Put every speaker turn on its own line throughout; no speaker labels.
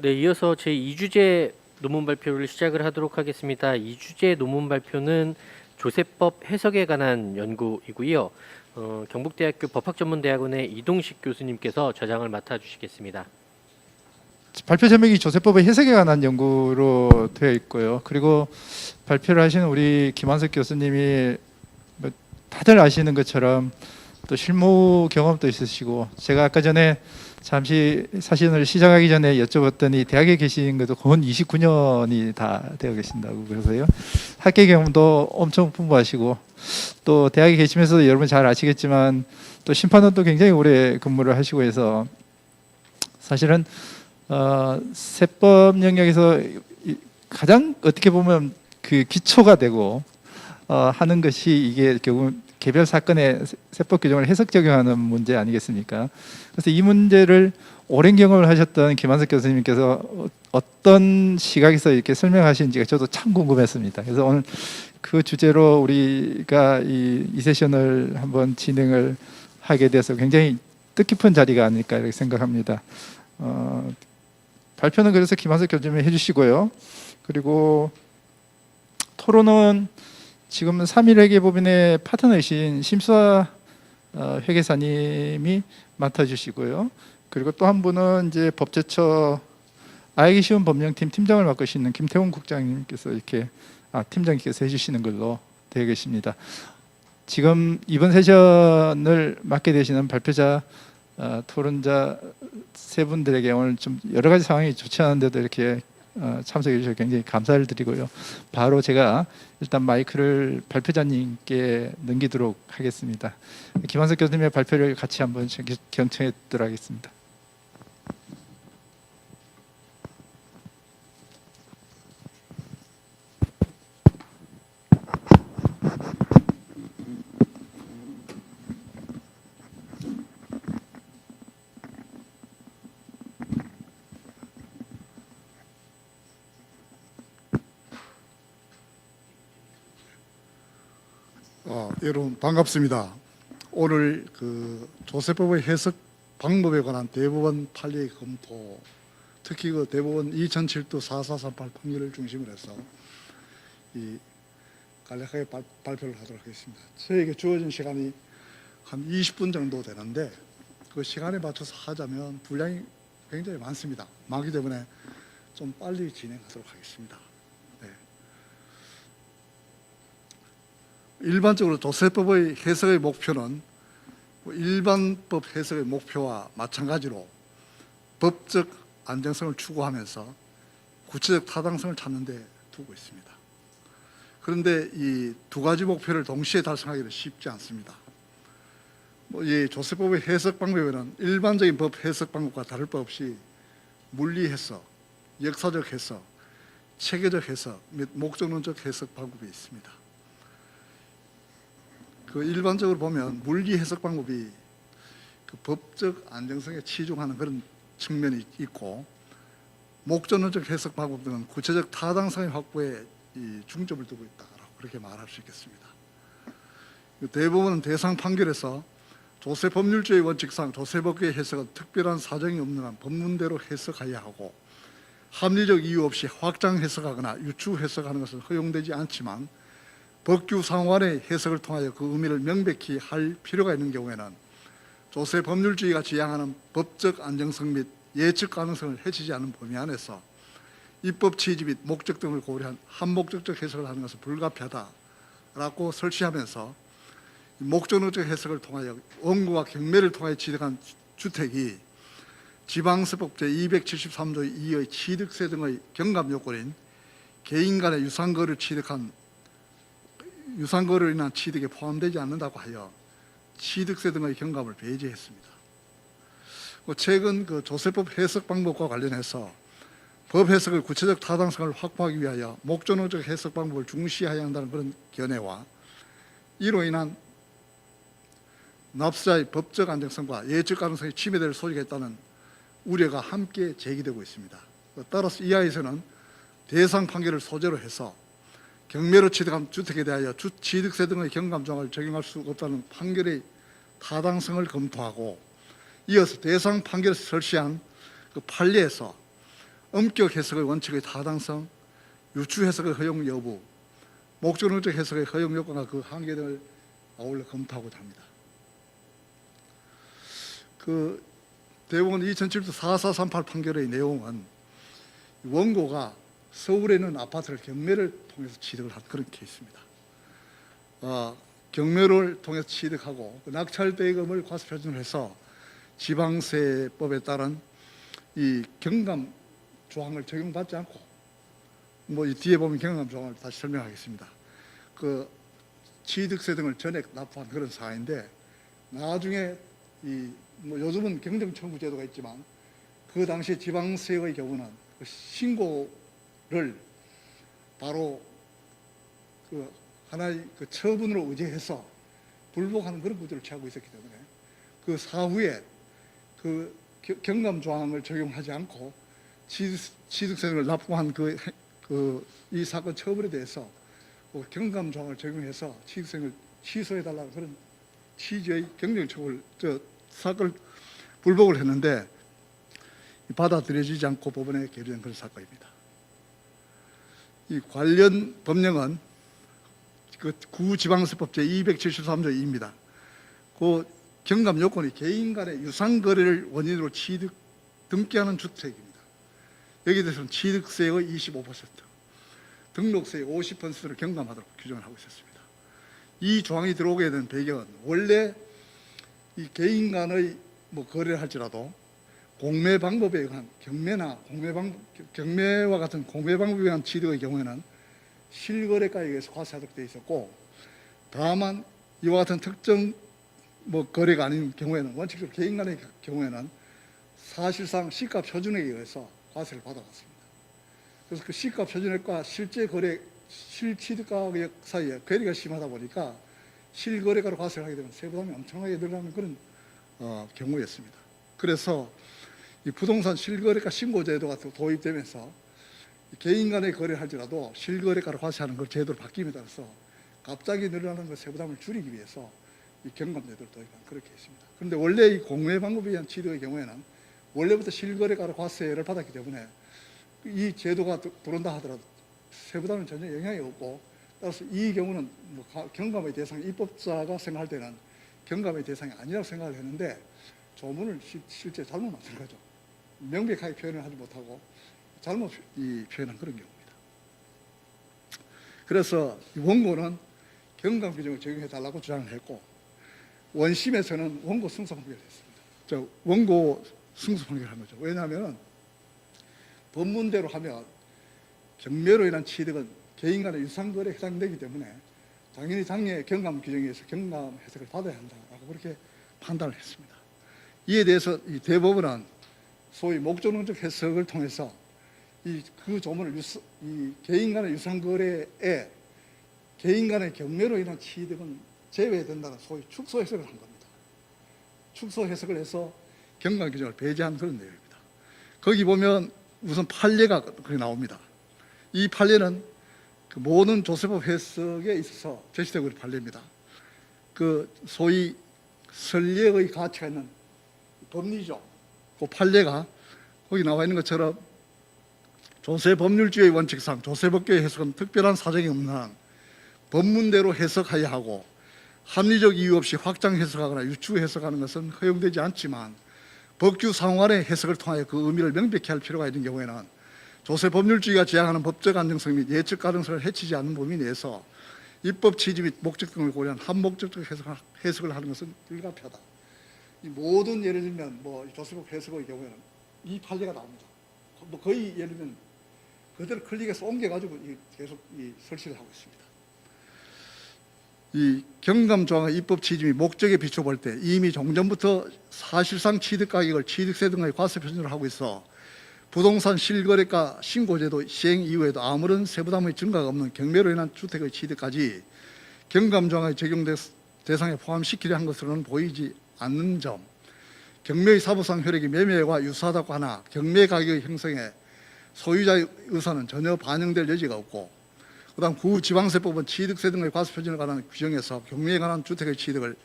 네, 이어서 제2주제 논문 발표를 시작을 하도록 하겠습니다. 2주제 논문 발표는 조세법 해석에 관한 연구이고요. 경북대학교 법학전문대학원의 이동식 교수님께서 저장을 맡아주시겠습니다.
발표 제목이 조세법의 해석에 관한 연구로 되어 있고요. 그리고 발표를 하신 우리 김한석 교수님이 다들 아시는 것처럼 또 실무 경험도 있으시고, 제가 아까 전에 잠시 사진을 시작하기 전에 여쭤봤더니 대학에 계신 것도 거의 29년이 다 되어 계신다고 그래서요. 학계 경험도 엄청 풍부하시고, 또 대학에 계시면서도 여러분 잘 아시겠지만 또 심판원도 굉장히 오래 근무를 하시고 해서 사실은 세법 영역에서 가장 어떻게 보면 그 기초가 되고 하는 것이 이게 결국 개별 사건의 세법 규정을 해석 적용하는 문제 아니겠습니까? 그래서 이 문제를 오랜 경험을 하셨던 김한석 교수님께서 어떤 시각에서 이렇게 설명하시는지가 저도 참 궁금했습니다. 그래서 오늘 그 주제로 우리가 이 세션을 한번 진행을 하게 돼서 굉장히 뜻깊은 자리가 아닐까 이렇게 생각합니다. 발표는 그래서 김한석 교수님이 해주시고요. 그리고 토론은 지금 3.1회계법인의 파트너이신 심수아 회계사님이 맡아주시고요. 그리고 또 한 분은 이제 법제처 알기 쉬운 법령팀 팀장을 맡으시는 김태훈 국장님께서 팀장님께서 해주시는 걸로 되어 계십니다. 지금 이번 세션을 맡게 되시는 발표자, 토론자 세 분들에게 오늘 좀 여러 가지 상황이 좋지 않은데도 이렇게 참석해 주셔서 굉장히 감사를 드리고요. 바로 제가 일단 마이크를 발표자님께 넘기도록 하겠습니다. 김한석 교수님의 발표를 같이 한번 경청하도록 하겠습니다.
여러분 반갑습니다. 오늘 그 조세법의 해석 방법에 관한 대법원 판례 검토, 특히 그 대법원 2007도 4438 판결을 중심으로 해서 이 간략하게 발표를 하도록 하겠습니다. 저에게 주어진 시간이 한 20분 정도 되는데 그 시간에 맞춰서 하자면 분량이 굉장히 많습니다. 많기 때문에 좀 빨리 진행하도록 하겠습니다. 일반적으로 조세법의 해석의 목표는 일반법 해석의 목표와 마찬가지로 법적 안정성을 추구하면서 구체적 타당성을 찾는 데 두고 있습니다. 그런데 이 두 가지 목표를 동시에 달성하기는 쉽지 않습니다. 이 조세법의 해석 방법에는 일반적인 법 해석 방법과 다를 바 없이 물리 해석, 역사적 해석, 체계적 해석 및 목적론적 해석 방법이 있습니다. 그 일반적으로 보면 물리 해석 방법이 그 법적 안정성에 치중하는 그런 측면이 있고, 목적론적 해석 방법들은 구체적 타당성의 확보에 이 중점을 두고 있다라고 그렇게 말할 수 있겠습니다. 대법원은 대상 판결에서 조세법률주의 원칙상 조세법의 해석은 특별한 사정이 없는 한 법문대로 해석하여야 하고, 합리적 이유 없이 확장 해석하거나 유추 해석하는 것은 허용되지 않지만 법규 상환의 해석을 통하여 그 의미를 명백히 할 필요가 있는 경우에는 조세법률주의가 지향하는 법적 안정성 및 예측 가능성을 해치지 않는 범위 안에서 입법 취지 및 목적 등을 고려한 한목적적 해석을 하는 것은 불가피하다라고 설치하면서 목적론적 해석을 통하여 원고와 경매를 통하여 취득한 주택이 지방세법 제273조 2의 취득세 등의 경감 요건인 개인 간의 유상거래로 인한 취득에 포함되지 않는다고 하여 취득세 등의 경감을 배제했습니다. 최근 그 조세법 해석 방법과 관련해서 법 해석의 구체적 타당성을 확보하기 위하여 목적론적 해석 방법을 중시해야 한다는 그런 견해와 이로 인한 납세자의 법적 안정성과 예측 가능성이 침해될 소지가 있다는 우려가 함께 제기되고 있습니다. 따라서 이하에서는 대상 판결을 소재로 해서 경매로 취득한 주택에 대하여 취득세 등의 경감조항을 적용할 수 없다는 판결의 타당성을 검토하고, 이어서 대상 판결에서 설치한 그 판례에서 엄격 해석의 원칙의 타당성, 유추 해석의 허용 여부, 목적론적 해석의 허용 요건과 그 한계 등을 아울러 검토하고자 합니다. 그 대법원 2007도 4438 판결의 내용은 원고가 서울에 있는 아파트를 경매를 통해서 취득을 한 그런 케이스입니다. 경매를 통해서 취득하고 그 낙찰대금을 과세표준해서 지방세법에 따른 이 경감 조항을 적용받지 않고 뭐 이 뒤에 보면 경감 조항을 다시 설명하겠습니다. 그 취득세 등을 전액 납부한 그런 사안인데 나중에 이 뭐 요즘은 경정청구 제도가 있지만 그 당시 지방세의 경우는 그 신고를 바로 그 하나의 그 처분으로 의제해서 불복하는 그런 구조를 취하고 있었기 때문에 그 사후에 그 경감 조항을 적용하지 않고 취득세를 납부한 이 사건 처벌에 대해서 그 경감 조항을 적용해서 취득세를 취소해달라는 그런 취지의 경정처벌 사건을 불복을 했는데 받아들여지지 않고 법원에 계류된 그런 사건입니다. 이 관련 법령은 그 구지방세법 제273조 2입니다. 그 경감 요건이 개인 간의 유상 거래를 원인으로 취득 등기하는 주택입니다. 여기에 대해서는 취득세의 25%, 등록세의 50%를 경감하도록 규정을 하고 있었습니다. 이 조항이 들어오게 된 배경은 원래 이 개인 간의 뭐 거래를 할지라도 공매 방법에 의한 경매나 경매와 같은 공매 방법에 의한 취득의 경우에는 실거래가에 의해서 과세하도록 되어 있었고, 다만 이와 같은 특정 뭐 거래가 아닌 경우에는 원칙적으로 개인 간의 경우에는 사실상 시가 표준에 의해서 과세를 받아갔습니다. 그래서 그 시가 표준액과 실제 거래 실취득가액 사이에 괴리가 심하다 보니까 실거래가로 과세를 하게 되면 세부담이 엄청나게 늘어나는 그런 경우였습니다. 그래서 이 부동산 실거래가 신고제도가 도입되면서 개인 간의 거래를 할지라도 실거래가로 과세하는 그 제도로 바뀜에 따라서 갑자기 늘어나는 그 세부담을 줄이기 위해서 이 경감제도를 도입한 그렇게 있습니다. 그런데 원래 이 공매 방법에 의한 취득의 경우에는 원래부터 실거래가로 과세를 받았기 때문에 이 제도가 들어온다 하더라도 세부담은 전혀 영향이 없고, 따라서 이 경우는 뭐 경감의 대상이 입법자가 생각할 때는 경감의 대상이 아니라고 생각을 했는데 조문을 실제 잘못 만든 거죠. 명백하게 표현을 하지 못하고 잘못 표현한 그런 경우입니다. 그래서 원고는 경감 규정을 적용해 달라고 주장을 했고, 원심에서는 원고 승소 판결을 했습니다. 원고 승소 판결을 한 거죠. 왜냐하면 법문대로 하면 경매로 인한 취득은 개인 간의 유상거래에 해당되기 때문에 당연히 당의 경감 규정에 의해서 경감 해석을 받아야 한다라고 그렇게 판단을 했습니다. 이에 대해서 이 대법원은 소위 목적론적 해석을 통해서 그 조문을 이 개인 간의 유상거래에 개인 간의 경매로 인한 취득은 제외된다는 소위 축소 해석을 한 겁니다. 축소 해석을 해서 경감 규정을 배제한 그런 내용입니다. 거기 보면 우선 판례가 그렇게 나옵니다. 이 판례는 그 모든 조세법 해석에 있어서 제시되고 있는 판례입니다. 그 소위 선례의 가치가 있는 법리죠. 그 판례가 거기 나와 있는 것처럼 조세법률주의 원칙상 조세법규의 해석은 특별한 사정이 없는 한 법문대로 해석하여야 하고, 합리적 이유 없이 확장 해석하거나 유추 해석하는 것은 허용되지 않지만 법규 상환의 해석을 통하여 그 의미를 명백히 할 필요가 있는 경우에는 조세법률주의가 지향하는 법적 안정성 및 예측 가능성을 해치지 않는 범위 내에서 입법 취지 및 목적 등을 고려한 한목적적 해석을 하는 것은 불가피하다. 이 모든 예를 들면 뭐 조세법 해석의 경우에는 이 판례가 나옵니다. 뭐 거의 예를 들면 그대로 클릭해서 옮겨가지고 계속 설치를 하고 있습니다. 이 경감조항의 입법 취지 및 목적에 비춰볼 때 이미 종전부터 사실상 취득가격을 취득세 등의 과세 표준으로 하고 있어 부동산 실거래가 신고제도 시행 이후에도 아무런 세부담의 증가가 없는 경매로 인한 주택의 취득까지 경감조항의 적용 대상에 포함시키려 한 것으로는 보이지 않는 점, 경매의 사법상 효력이 매매와 유사하다고 하나 경매 가격의 형성에 소유자의 의사는 전혀 반영될 여지가 없고, 그다음 구지방세법은 취득세 등의 과세 표준에 관한 규정에서 경매에 관한 주택의 취득을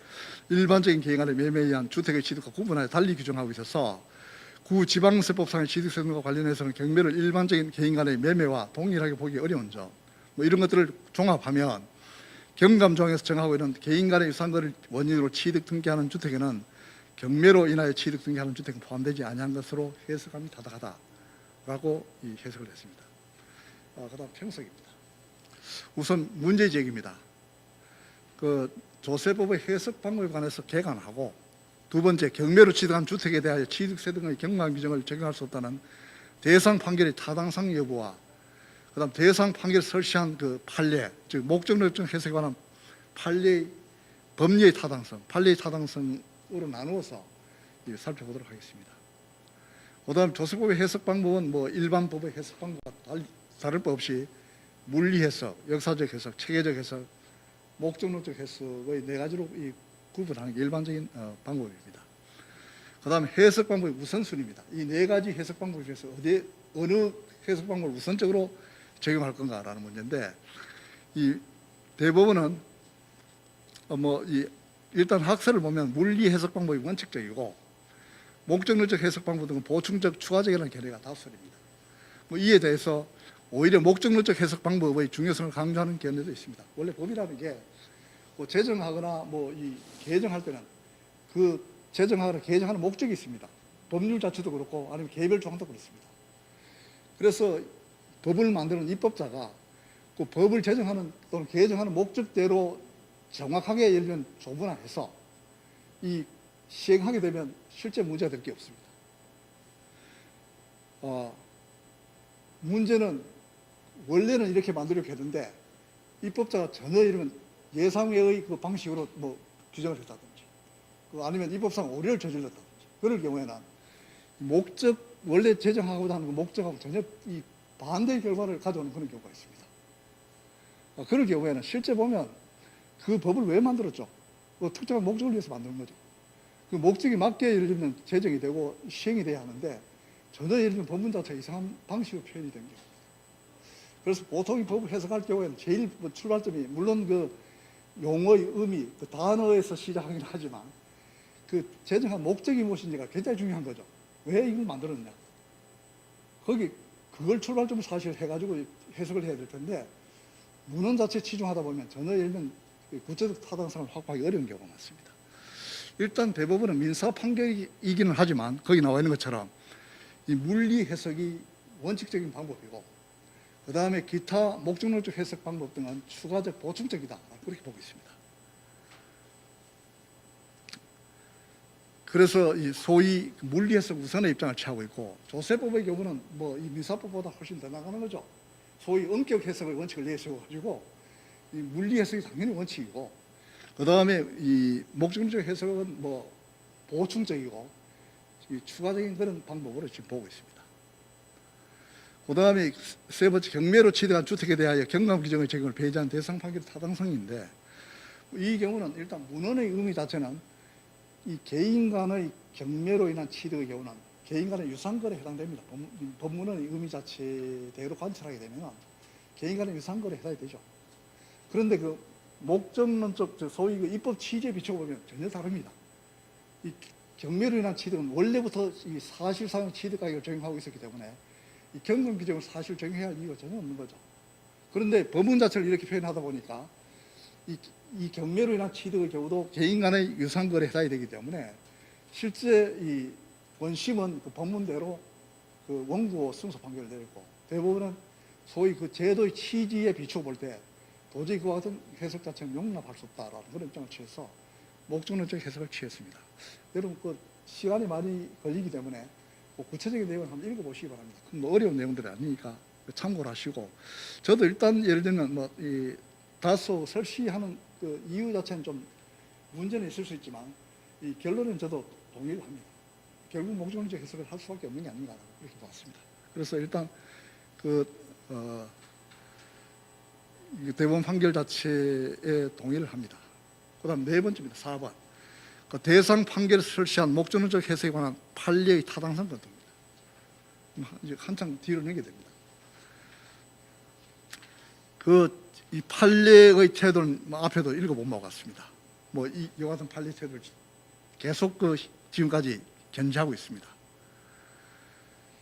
일반적인 개인 간의 매매에 의한 주택의 취득과 구분하여 달리 규정하고 있어서 구지방세법상의 취득세등과 관련해서는 경매를 일반적인 개인 간의 매매와 동일하게 보기 어려운 점, 뭐 이런 것들을 종합하면 경감조항에서 정하고 있는 개인 간의 유상거를 원인으로 취득 등기하는 주택에는 경매로 인하여 취득 등기하는 주택은 포함되지 아니한 것으로 해석함이 타당하다라고 이 해석을 했습니다. 그다음 평석입니다. 우선 문제 제기입니다. 그 조세법의 해석 방법에 관해서 개관하고, 두 번째, 경매로 취득한 주택에 대하여 취득세 등의 경감 규정을 적용할 수 없다는 대상 판결의 타당성 여부와, 그다음 대상 판결을 설치한 그 판례, 즉 목적론적 해석에 관한 판례의 법리의 타당성, 판례의 타당성으로 나누어서 살펴보도록 하겠습니다. 그다음 조세법의 해석 방법은 뭐 일반 법의 해석 방법과 다를 바 없이 물리 해석, 역사적 해석, 체계적 해석, 목적론적 해석의 네 가지로 구분하는 게 일반적인 방법입니다. 그다음 해석 방법의 우선순위입니다. 이 네 가지 해석 방법 중에서 어느 해석 방법을 우선적으로 적용할 건가라는 문제인데, 이 대법원은 일단 학설을 보면 물리 해석 방법이 원칙적이고 목적론적 해석 방법 등은 보충적, 추가적이라는 견해가 다수입니다. 이에 대해서 오히려 목적론적 해석 방법의 중요성을 강조하는 견해도 있습니다. 원래 법이라는 게 제정하거나 개정할 때는 그 제정하거나 개정하는 목적이 있습니다. 법률 자체도 그렇고 아니면 개별 조항도 그렇습니다. 그래서 법을 만드는 입법자가 그 법을 제정하는 또는 개정하는 목적대로 정확하게 예를 들면 조문화해서 이 시행하게 되면 실제 문제가 될 게 없습니다. 문제는 원래는 이렇게 만들려고 했는데 입법자가 전혀 이러면 예상외의 그 방식으로 규정을 했다든지, 아니면 입법상 오류를 저질렀다든지, 그럴 경우에는 원래 제정하고자 하는 그 목적하고 전혀 이 반대의 결과를 가져오는 그런 경우가 있습니다. 그럴 경우에는 실제 보면 그 법을 왜 만들었죠? 특정한 목적을 위해서 만드는 거죠. 그 목적에 맞게 예를 들면 제정이 되고 시행이 돼야 하는데 전혀 예를 들면 법문 자체가 이상한 방식으로 표현이 된 경우. 그래서 보통 이 법을 해석할 경우에는 제일 출발점이 물론 그 용어의 의미, 그 단어에서 시작하긴 하지만 그 제정한 목적이 무엇인지가 굉장히 중요한 거죠. 왜 이걸 만들었냐? 그걸 출발점으로 사실 해가지고 해석을 해야 될 텐데 문헌 자체에 치중하다 보면 전혀 예를 들면 구체적 타당성을 확보하기 어려운 경우가 많습니다. 일단 대법원은 민사 판결이기는 하지만 거기 나와 있는 것처럼 이 물리 해석이 원칙적인 방법이고 그 다음에 기타 목적론적 해석 방법 등은 추가적 보충적이다, 그렇게 보고 있습니다. 그래서 이 소위 물리 해석 우선의 입장을 취하고 있고, 조세법의 경우는 이 민사법보다 훨씬 더 나가는 거죠. 소위 엄격 해석의 원칙을 내세워가지고 이 물리 해석이 당연히 원칙이고, 그 다음에 이 목적론적 해석은 보충적이고 추가적인 그런 방법으로 지금 보고 있습니다. 그 다음에 세 번째, 경매로 취득한 주택에 대하여 경감 규정의 적용을 배제한 대상 판결 타당성인데, 이 경우는 일단 문헌의 의미 자체는 이 개인 간의 경매로 인한 취득의 경우는 개인 간의 유상거래에 해당됩니다. 법문의 의미 자체대로 관찰하게 되면 개인 간의 유상거래에 해당이 되죠. 그런데 그 목적론적 소위 그 입법 취지에 비춰보면 전혀 다릅니다. 이 경매로 인한 취득은 원래부터 이 사실상 취득 가격을 적용하고 있었기 때문에 이 경감 규정을 사실 적용해야 할 이유가 전혀 없는 거죠. 그런데 법문 자체를 이렇게 표현하다 보니까 이 경매로 인한 취득의 경우도 개인 간의 유상거래에 해당이 되기 때문에 실제 이 원심은 그 법문대로 그 원고 승소 판결을 내렸고, 대법원은 소위 그 제도의 취지에 비추어 볼 때 도저히 그와 같은 해석 자체는 용납할 수 없다라는 그런 입장을 취해서 목적론적 해석을 취했습니다. 여러분 시간이 많이 걸리기 때문에 구체적인 내용을 한번 읽어보시기 바랍니다. 어려운 내용들이 아니니까 참고를 하시고, 저도 일단 예를 들면 이 다소 설치하는 그 이유 자체는 좀 문제는 있을 수 있지만 이 결론은 저도 동의를 합니다. 결국 목적론적 해석을 할 수밖에 없는 게 아닌가 이렇게 봤습니다. 그래서 일단 대법원 판결 자체에 동의를 합니다. 그다음 네 번째입니다. 4번. 대상 판결을 설치한 목적론적 해석에 관한 판례의 타당성 같습니다. 이제 한참 뒤로 내게 됩니다. 이 판례의 태도는 앞에도 읽어본 것 같습니다. 이와 같은 판례 태도를 계속 지금까지 견지하고 있습니다.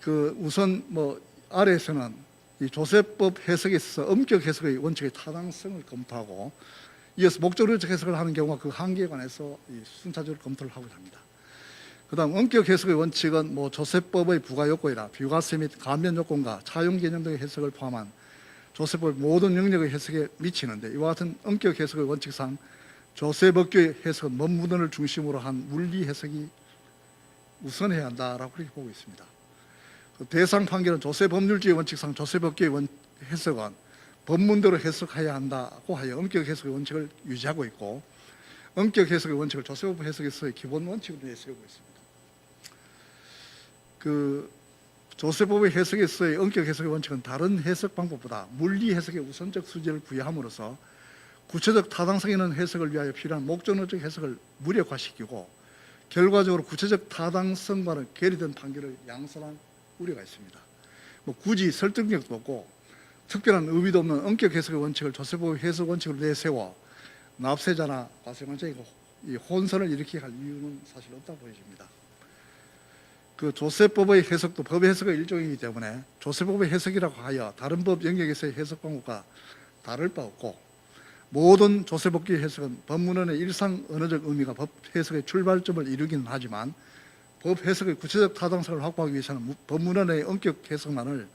그 우선 뭐 아래에서는 이 조세법 해석에 있어서 엄격 해석의 원칙의 타당성을 검토하고 이어서 목적론적 해석을 하는 경우가 그 한계에 관해서 이 순차적으로 검토를 하고자 합니다. 그다음 엄격 해석의 원칙은 뭐 조세법의 부가 요건이나 비과세 및 감면 요건과 차용 개념 등의 해석을 포함한 조세법의 모든 영역의 해석에 미치는데 이와 같은 엄격 해석의 원칙상 조세법규의 해석은 법문을 중심으로 한 물리 해석이 우선해야 한다라고 그렇게 보고 있습니다. 그 대상 판결은 조세법률주의 원칙상 조세법규의 해석은 법문대로 해석해야 한다고 하여 엄격 해석의 원칙을 유지하고 있고 엄격 해석의 원칙을 조세법 해석에서의 기본 원칙으로 내세우고 있습니다. 그 조세법의 해석에서의 엄격 해석의 원칙은 다른 해석 방법보다 물리 해석에 우선적 수지를 부여함으로써 구체적 타당성 있는 해석을 위하여 필요한 목적론적 해석을 무력화시키고 결과적으로 구체적 타당성과는 괴리된 판결을 양산할 우려가 있습니다. 뭐 굳이 설득력도 없고 특별한 의미도 없는 엄격 해석의 원칙을 조세법의 해석 원칙으로 내세워 납세자나 과세관자의 혼선을 일으키게 할 이유는 사실 없다고 보여집니다. 그 조세법의 해석도 법의 해석의 일종이기 때문에 조세법의 해석이라고 하여 다른 법 영역에서의 해석 방법과 다를 바 없고 모든 조세법규의 해석은 법문원의 일상 언어적 의미가 법 해석의 출발점을 이루기는 하지만 법 해석의 구체적 타당성을 확보하기 위해서는 법문원의 엄격 해석만을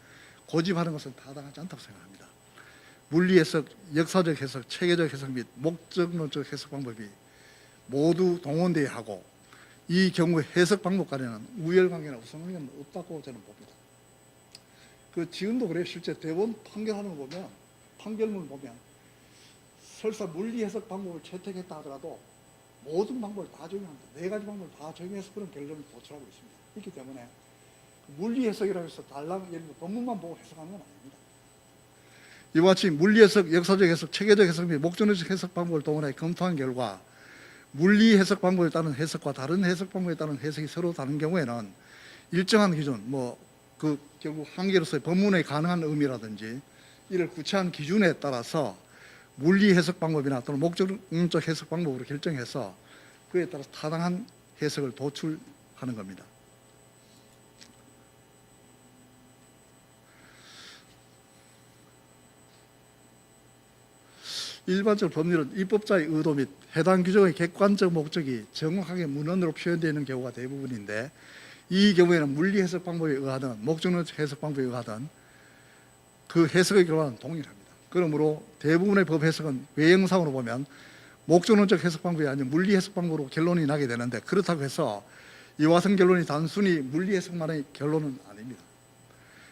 고집하는 것은 타당하지 않다고 생각합니다. 물리 해석, 역사적 해석, 체계적 해석 및 목적론적 해석 방법이 모두 동원되어야 하고 이 경우의 해석 방법 간에는 우열관계나 우선관계는 없다고 저는 봅니다. 그 지금도 그래요. 실제 대법원 판결하는 거 보면 판결문을 보면 설사 물리 해석 방법을 채택했다 하더라도 모든 방법을 다 적용합니다. 4가지 방법을 다 적용해서 그런 결론을 도출하고 있습니다. 그렇기 때문에 물리 해석이라고 해서 달랑 예를 들어 법문만 보고 해석하는 건 아닙니다. 이와 같이 물리 해석, 역사적 해석, 체계적 해석 및 목적론적 해석 방법을 동원해 검토한 결과 물리 해석 방법에 따른 해석과 다른 해석 방법에 따른 해석이 서로 다른 경우에는 일정한 기준, 그 결국 한계로서의 법문의 가능한 의미라든지 이를 구체한 기준에 따라서 물리 해석 방법이나 또는 목적론적 해석 방법으로 결정해서 그에 따라서 타당한 해석을 도출하는 겁니다. 일반적 법률은 입법자의 의도 및 해당 규정의 객관적 목적이 정확하게 문헌으로 표현되어 있는 경우가 대부분인데 이 경우에는 물리 해석 방법에 의하든 목적론적 해석 방법에 의하든 그 해석의 결과는 동일합니다. 그러므로 대부분의 법 해석은 외형상으로 보면 목적론적 해석 방법이 아닌 물리 해석 방법으로 결론이 나게 되는데 그렇다고 해서 이와 같은 결론이 단순히 물리 해석만의 결론은 아닙니다.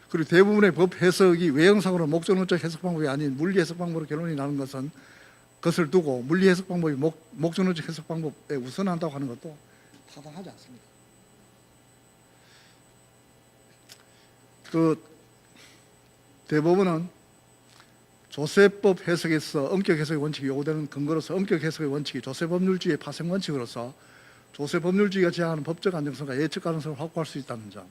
그리고 대부분의 법 해석이 외형상으로 목적론적 해석 방법이 아닌 물리 해석 방법으로 결론이 나는 것을 두고 물리 해석 방법이 목적론적 해석 방법에 우선한다고 하는 것도 타당하지 않습니다. 그 대법원은 조세법 해석에서 엄격 해석의 원칙이 요구되는 근거로서 엄격 해석의 원칙이 조세법률주의의 파생 원칙으로서 조세법률주의가 제한하는 법적 안정성과 예측 가능성을 확보할 수 있다는 점,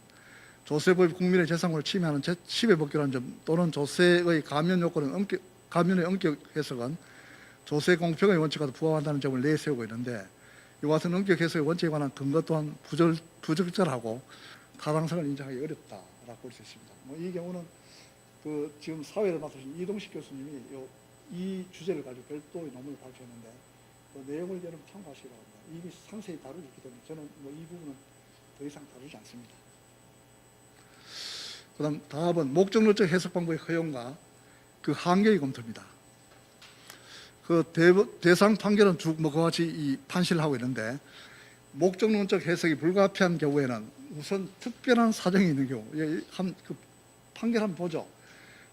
조세법이 국민의 재산권을 침해하는 지배법규라는 점 또는 조세의 감면 요건은 감면의 엄격 해석은 조세 공평의 원칙과도 부합한다는 점을 내세우고 있는데 이와 같은 엄격 해석의 원칙에 관한 근거 또한 부적절하고 타당성을 인정하기 어렵다라고 볼 수 있습니다. 이 경우는 그 지금 사회를 맡으신 이동식 교수님이 이 주제를 가지고 별도의 논문을 발표했는데 그 내용을 여러분 참고하시기 바랍니다. 이미 상세히 다루고 있기 때문에 저는 이 부분은 더 이상 다루지 않습니다. 그다음 다음은 목적론적 해석 방법의 허용과 그 한계의 검토입니다. 그 대상 판결은 그와 같이 이 판시를 하고 있는데 목적론적 해석이 불가피한 경우에는 우선 특별한 사정이 있는 경우, 그 판결 한번 보죠.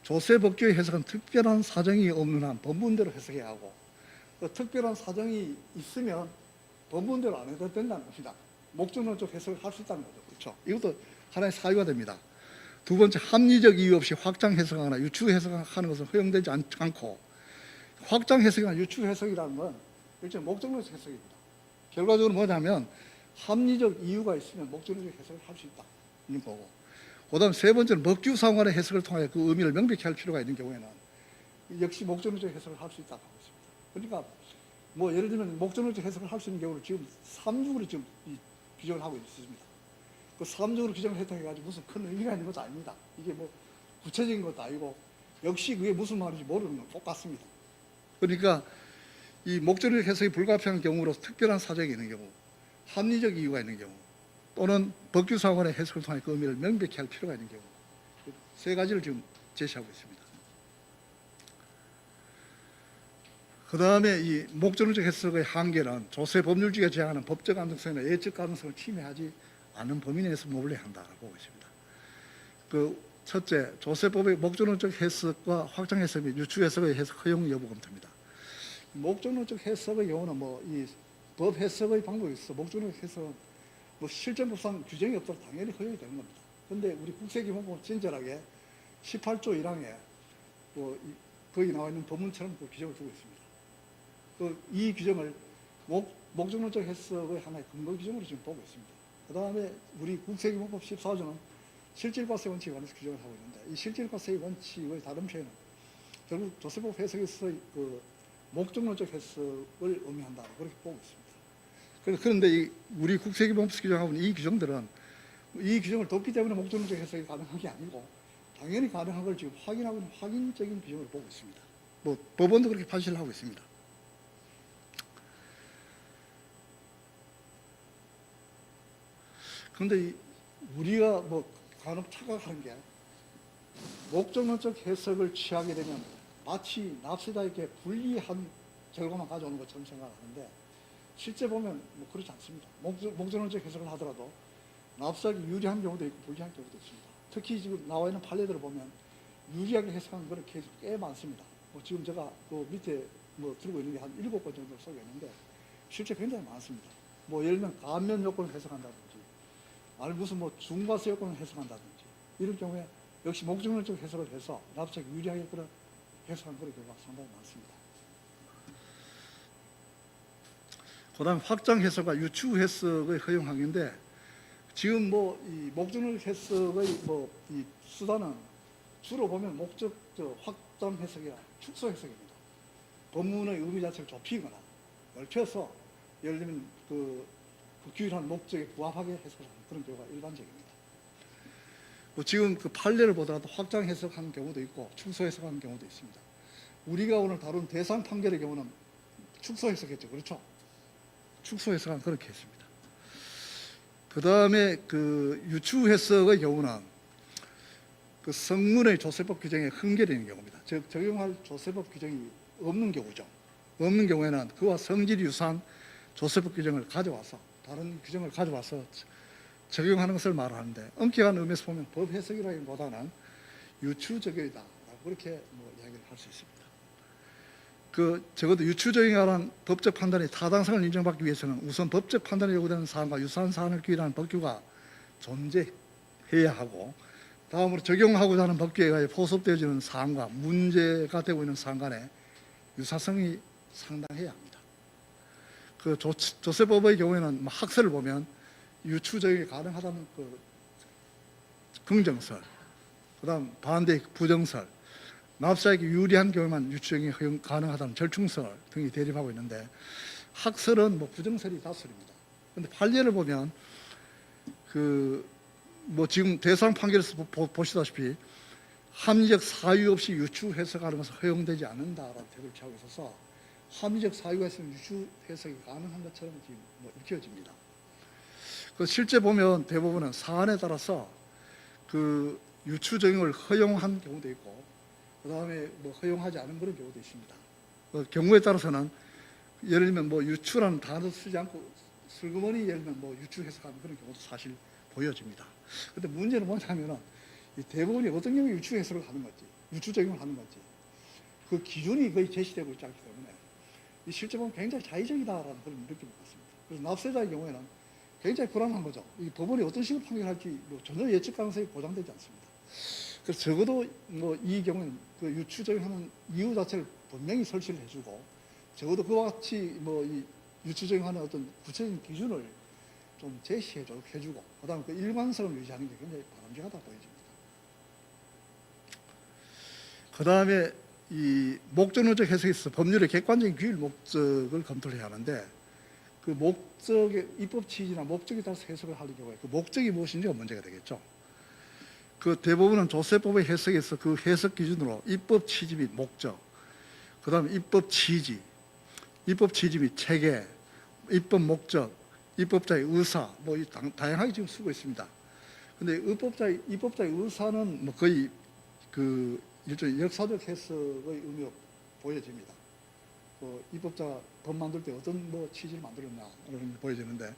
조세법규의 해석은 특별한 사정이 없는 한 법문대로 해석해야 하고 그 특별한 사정이 있으면 법문대로 안 해도 된다는 것이다. 목적론적 해석을 할 수 있다는 거죠. 그렇죠? 이것도 하나의 사유가 됩니다. 두 번째, 합리적 이유 없이 확장 해석하거나 유추 해석하는 것은 허용되지 않고 확장 해석이나 유추 해석이라는 건 일종의 목적론적 해석입니다. 결과적으로 뭐냐면 합리적 이유가 있으면 목적론적 해석을 할 수 있다는 거고 그다음 세 번째는 법규 상관의 해석을 통해 그 의미를 명백히 할 필요가 있는 경우에는 역시 목적론적 해석을 할 수 있다고 하고 있습니다. 그러니까 뭐 예를 들면 목적론적 해석을 할 수 있는 경우를 지금 3중으로 지금 규정을 하고 있습니다. 그 그 사업적으로 규정을 했다고 해가지고 무슨 큰 의미가 있는 것도 아닙니다. 이게 뭐 구체적인 것도 아니고 역시 그게 무슨 말인지 모르는 건 똑같습니다. 그러니까 이 목적적 해석이 불가피한 경우로 특별한 사정이 있는 경우, 합리적 이유가 있는 경우, 또는 법규사관의 해석을 통해 그 의미를 명백히 할 필요가 있는 경우, 세 가지를 지금 제시하고 있습니다. 그 다음에 이 목적론적 해석의 한계는 조세 법률주의가 제한하는 법적 안정성이나 예측 가능성을 침해하지 않은 범위 내에서 머물러야 한다고 보고 있습니다. 그 첫째, 조세법의 목적론적 해석과 확장 해석 및 유추 해석의 해석 허용 여부 검토입니다. 목적론적 해석의 경우는 뭐 이 법 해석의 방법이 있어. 목적론적 해석은 뭐 실전법상 규정이 없다고 당연히 허용이 되는 겁니다. 그런데 우리 국세기본법은 친절하게 18조 1항에 뭐 거기 나와 있는 법문처럼 그 규정을 두고 있습니다. 이 규정을 목적론적 해석의 하나의 근거 규정으로 지금 보고 있습니다. 그 다음에 우리 국세기본법 14조는 실질과세 원칙에 관해서 규정을 하고 있는데, 이 실질과세 원칙의 다른 표현은 결국 조세법 해석에서의 그 목적론적 해석을 의미한다, 그렇게 보고 있습니다. 그런데 이 우리 국세기본법 규정하고는 이 규정들은 이 규정을 덮기 때문에 목적론적 해석이 가능한 게 아니고 당연히 가능한 걸 지금 확인하고 있는 확인적인 규정을 보고 있습니다. 뭐 법원도 그렇게 판시를 하고 있습니다. 그런데 우리가 뭐 간혹 착각하는 게 목적론적 해석을 취하게 되면 마치 납세자에게 불리한 결과만 가져오는 것처럼 생각하는데, 실제 보면 뭐 그렇지 않습니다. 목적론적 해석을 하더라도 납세자에게 유리한 경우도 있고 불리한 경우도 있습니다. 특히 지금 나와 있는 판례들을 보면 유리하게 해석하는 그런 케이스가 꽤 많습니다. 뭐 지금 제가 그 밑에 뭐 들고 있는 게 한 7건 정도 쏘여 있는데 실제 굉장히 많습니다. 뭐 예를 들면 감면 요건을 해석한다든지, 아니 무슨 뭐 중과세 요건을 해석한다든지, 이런 경우에 역시 목적론적 해석을 해서 납세자에게 유리하게 그런 해석한 그런 경우가 상당히 많습니다. 그 다음 확장 해석과 유추 해석의 허용하기인데, 지금 뭐 이 목적론적 해석의 뭐 이 수단은 주로 보면 확장 해석이나 축소 해석입니다. 법문의 의미 자체를 좁히거나 넓혀서 예를 들면 그 규율한 목적에 부합하게 해석하는 그런 경우가 일반적입니다. 뭐 지금 그 판례를 보더라도 확장 해석하는 경우도 있고 축소 해석하는 경우도 있습니다. 우리가 오늘 다룬 대상 판결의 경우는 축소 해석했죠, 그렇죠? 축소 해석한 그런 케이스입니다. 그 다음에 그 유추 해석의 경우는 그 성문의 조세법 규정에 흥결되는 경우입니다. 즉 적용할 조세법 규정이 없는 경우죠. 없는 경우에는 그와 성질이 유사한 조세법 규정을 가져와서 다른 규정을 가져와서 적용하는 것을 말하는데, 엄격한 의미에서 보면 법 해석이라기보다는 유추 적용이다, 그렇게 뭐 이야기를 할 수 있습니다. 그 적어도 유추 적용에 관한 법적 판단의 타당성을 인정받기 위해서는 우선 법적 판단에 요구되는 사안과 유사한 사안을 규율하는 법규가 존재해야 하고, 다음으로 적용하고자 하는 법규에 의해 포섭되어지는 사안과 문제가 되고 있는 사안 간의 유사성이 상당해야 합니다. 그 조세법의 경우에는 학설을 보면 유추 적용이 가능하다는 그 긍정설, 그다음 반대 부정설, 납세자에게 유리한 경우에만 유추 적용이 허용 가능하다는 절충설 등이 대립하고 있는데, 학설은 뭐 부정설이 다수입니다. 그런데 판례를 보면 그 뭐 지금 대상 판결에서 보시다시피 합리적 사유 없이 유추 해석하는 것은 허용되지 않는다라는 태도를 취하고 있어서 합리적 사유가 있으면 유추 해석이 가능한 것처럼 지금 뭐 읽혀집니다. 그 실제 보면 대부분은 사안에 따라서 그 유추 적용을 허용한 경우도 있고, 그 다음에 뭐 허용하지 않은 그런 경우도 있습니다. 그 경우에 따라서는 예를 들면 뭐 유추라는 단어 쓰지 않고 슬그머니 예를 들면 뭐 유추 해석하는 그런 경우도 사실 보여집니다. 그런데 문제는 뭐냐면은 이 대부분이 어떤 경우에 유추 해석을 하는 건지, 유추 적용을 하는 건지 그 기준이 거의 제시되고 있지 않기 때문에 이 실제 보면 굉장히 자의적이다라는 그런 느낌을 받습니다. 그래서 납세자의 경우에는 굉장히 불안한 거죠. 이 법원이 어떤 식으로 판결할지 뭐 전혀 예측 가능성이 보장되지 않습니다. 그래서 적어도 뭐 이 경우는 그 유추 적용하는 이유 자체를 분명히 설치를 해주고, 적어도 그와 같이 뭐 이 유추 적용하는 어떤 구체적인 기준을 좀 제시해주고, 그다음에 그 일관성을 유지하는 게 굉장히 바람직하다 보여집니다. 그다음에 이 목적론적 해석에 있어서 법률의 객관적인 규율 목적을 검토를 해야 하는데, 그 목적의 입법 취지나 목적에 따라서 해석을 하는 경우에 그 목적이 무엇인지가 문제가 되겠죠. 그 대부분은 조세법의 해석에서 그 해석 기준으로 입법 취지 및 목적, 그다음에 입법 취지 및 체계, 입법 목적, 입법자의 의사 뭐 다양하게 지금 쓰고 있습니다. 근데 입법자의 의사는 뭐 거의 그 일종의 역사적 해석의 의미로 보여집니다. 입법자가 법 만들 때 어떤 뭐 취지를 만들었나 이런 게 보여지는데,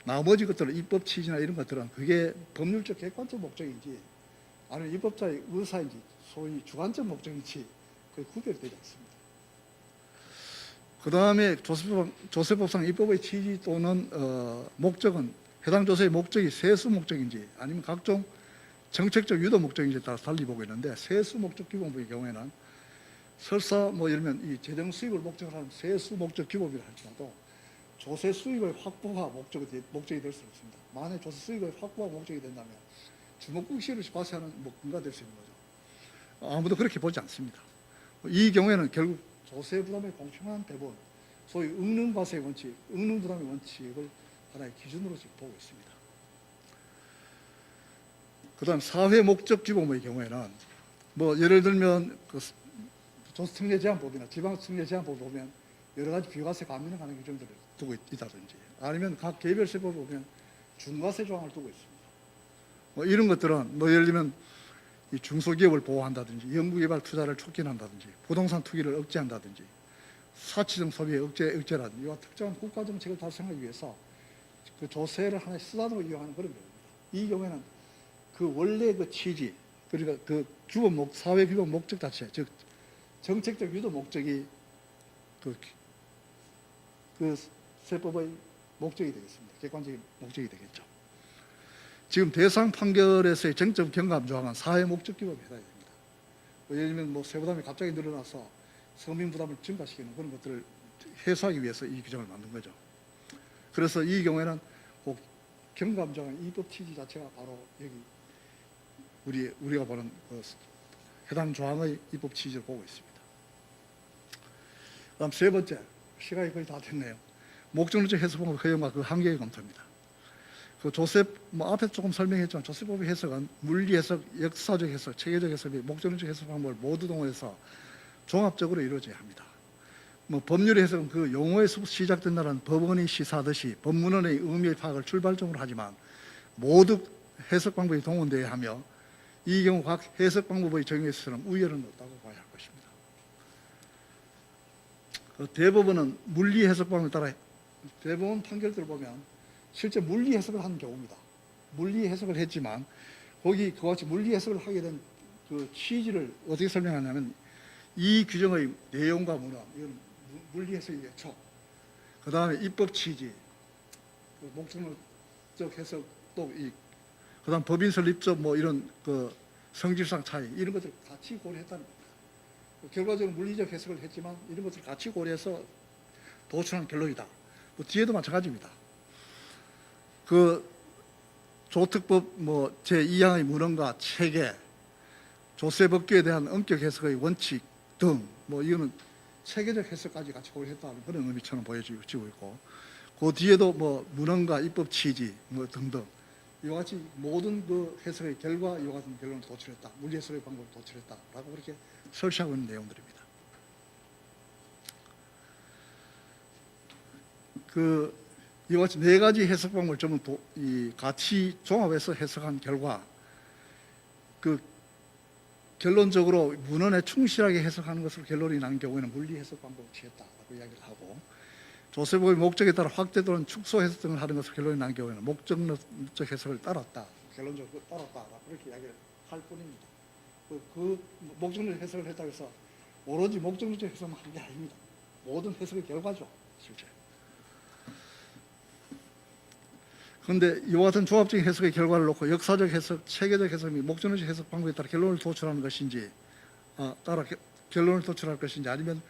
나머지 것들은 입법 취지나 이런 것들은 그게 법률적 객관적 목적인지 아니면 입법자의 의사인지 소위 주관적 목적인지 거의 구별되지 않습니다. 그 다음에 조세법상 입법의 취지 또는 목적은 해당 조세의 목적이 세수 목적인지 아니면 각종 정책적 유도 목적인지에 따라 달리 보고 있는데, 세수 목적 규범의 경우에는 설사 뭐 예를 들면 이 재정 수입을 목적으로 하는 세수 목적 규범이라 할지라도 조세 수입의 확보가 목적이 될 수 있습니다. 만약 조세 수입의 확보가 목적이 된다면 주먹국시를 과세하는 근거가 될 수 있는 거죠. 아무도 그렇게 보지 않습니다. 이 경우에는 결국 조세 부담의 공평한 배분, 소위 응능과세의 원칙, 응능부담의 원칙을 하나의 기준으로 지금 보고 있습니다. 그 다음 사회 목적 규범의 경우에는 뭐 예를 들면 그 조세특례제한법이나 지방특례제한법을 보면 여러 가지 비과세 감면을 하는 규정들을 두고 있다든지, 아니면 각 개별세법을 보면 중과세 조항을 두고 있습니다. 뭐 이런 것들은 뭐 예를 들면 이 중소기업을 보호한다든지, 연구개발 투자를 촉진한다든지, 부동산 투기를 억제한다든지, 사치적 소비의 억제라든지 이와 특정한 국가 정책을 달성하기 위해서 그 조세를 하나의 수단으로 이용하는 그런 경우입니다. 이 경우에는 그 원래 그 취지, 그러니까 그 규범 사회 규범 목적 자체, 즉 정책적 유도 목적이 그 세법의 목적이 되겠습니다. 객관적인 목적이 되겠죠. 지금 대상 판결에서의 쟁점 경감 조항은 사회 목적 규범에 해당이 됩니다. 예를 들면 뭐 세부담이 갑자기 늘어나서 서민 부담을 증가시키는 그런 것들을 해소하기 위해서 이 규정을 만든 거죠. 그래서 이 경우에는 꼭 경감 조항의 입법 취지 자체가 바로 여기 우리가 보는 그 해당 조항의 입법 취지를 보고 있습니다. 그다음 세 번째, 시간이 거의 다 됐네요. 목적론적 해석 방법 허용과 그 한계의 검토입니다. 그 조세 뭐 앞에 조금 설명했지만 조세법의 해석은 물리 해석, 역사적 해석, 체계적 해석 및 목적론적 해석 방법을 모두 동원해서 종합적으로 이루어져야 합니다. 뭐 법률의 해석은 그 용어에서 시작된다는 법원이 시사하듯이 법문원의 의미의 파악을 출발점으로 하지만 모두 해석 방법이 동원되어야 하며, 이 경우 각 해석 방법의 적용에 있어서는 우열은 없다고 봐야 할 것입니다. 대법원은 물리 해석 방법에 따라 대법원 판결들을 보면 실제 물리 해석을 하는 경우입니다. 물리 해석을 했지만 거기 그와 같이 물리 해석을 하게 된 그 취지를 어떻게 설명하냐면, 이 규정의 내용과 문헌, 이건 물리 해석의 예초, 그 다음에 입법 취지, 그 목적론적 해석, 또 그 다음 법인 설립적 뭐 이런 그 성질상 차이, 이런 것들을 같이 고려했다는 겁니다. 결과적으로 물리적 해석을 했지만 이런 것들을 같이 고려해서 도출한 결론이다. 뭐 뒤에도 마찬가지입니다. 그 조특법 뭐 제2항의 문헌과 체계, 조세법규에 대한 엄격 해석의 원칙 등 뭐 이거는 체계적 해석까지 같이 고려했다는 그런 의미처럼 보여지고 있고, 그 뒤에도 뭐 문헌과 입법 취지 뭐 등등 이와 같이 모든 그 해석의 결과 이와 같은 결론을 도출했다, 물리 해석의 방법을 도출했다라고 그렇게 설치하고 있는 내용들입니다. 이와 같이 네 가지 해석 방법을 전부 같이 종합해서 해석한 결과, 그 결론적으로 문헌에 충실하게 해석하는 것으로 결론이 난 경우에는 물리 해석 방법을 취했다라고 이야기를 하고, 조세법의 목적에 따라 확대 또는 축소 해석 등을 하는 것으로 결론이 난 경우에는 목적론적 해석을 따랐다, 결론적으로 따랐다라고 그렇게 이야기를 할 뿐입니다. 그 목적론적 해석을 했다고 해서 오로지 목적론적 해석만 한 게 아닙니다. 모든 해석의 결과죠, 실제. 그런데 이와 같은 종합적인 해석의 결과를 놓고 역사적 해석, 체계적 해석 및 목적론적 해석 방법에 따라 결론을 도출하는 것인지, 결론을 도출할 것인지, 아니면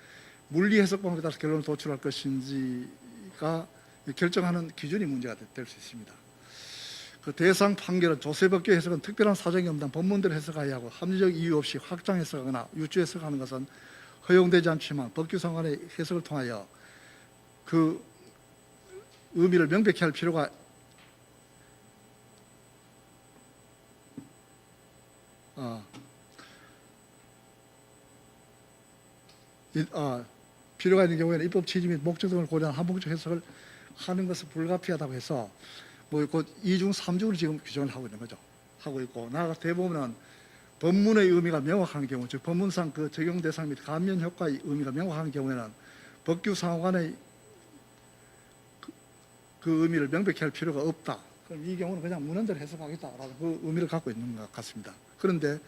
물리 해석 방법에 따라 결론을 도출할 것인지가 결정하는 기준이 문제가 될 수 있습니다. 그 대상 판결은 조세법규 해석은 특별한 사정이 없는 법문대로 해석하여야 하고, 합리적 이유 없이 확장 해석하거나 유추 해석하는 것은 허용되지 않지만 법규 상관의 해석을 통하여 그 의미를 명백히 할 필요가 필요가 있는 경우에는 입법 취지 및 목적 등을 고려한 한봉적 해석을 하는 것은 불가피하다고 해서 곧 2중 3중으로 지금 규정을 하고 있는 거죠. 하고 있고, 나아가 대부분은 법문의 의미가 명확한 경우, 즉 법문상 그 적용 대상 및 감면 효과의 의미가 명확한 경우에는 법규 상호간의 그 의미를 명백히 할 필요가 없다. 그럼 이 경우는 그냥 문헌대로 해석하겠다라는 그 의미를 갖고 있는 것 같습니다. 그런데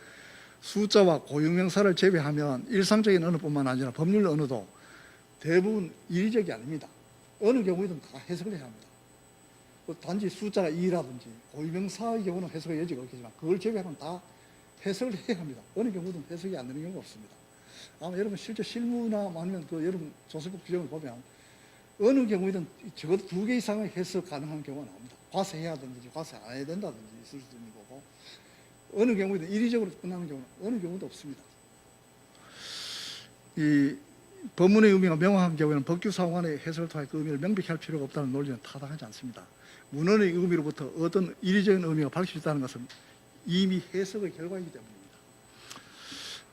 숫자와 고유명사를 제외하면 일상적인 언어뿐만 아니라 법률 언어도 대부분 일의적이 아닙니다. 어느 경우에든 다 해석을 해야 합니다. 단지 숫자가 2라든지 고유명사의 경우는 해석의 여지가 없겠지만 그걸 제외하면 다 해석을 해야 합니다. 어느 경우든 해석이 안 되는 경우가 없습니다. 아마 여러분 실제 실무나 아니면 그 여러분 조세법 규정을 보면 어느 경우에든 적어도 2개 이상의 해석 가능한 경우가 나옵니다. 과세해야 되든지 과세 안 해야 된다든지 있을 수 있는 거고, 어느 경우에든 일의적으로 끝나는 경우는 어느 경우도 없습니다. 이 법문의 의미가 명확한 경우에는 법규 상호간의 해석을 통해 그 의미를 명백히 할 필요가 없다는 논리는 타당하지 않습니다. 문헌의 의미로부터 어떤 일의적인 의미가 밝힐 수 있다는 것은 이미 해석의 결과이기 때문입니다.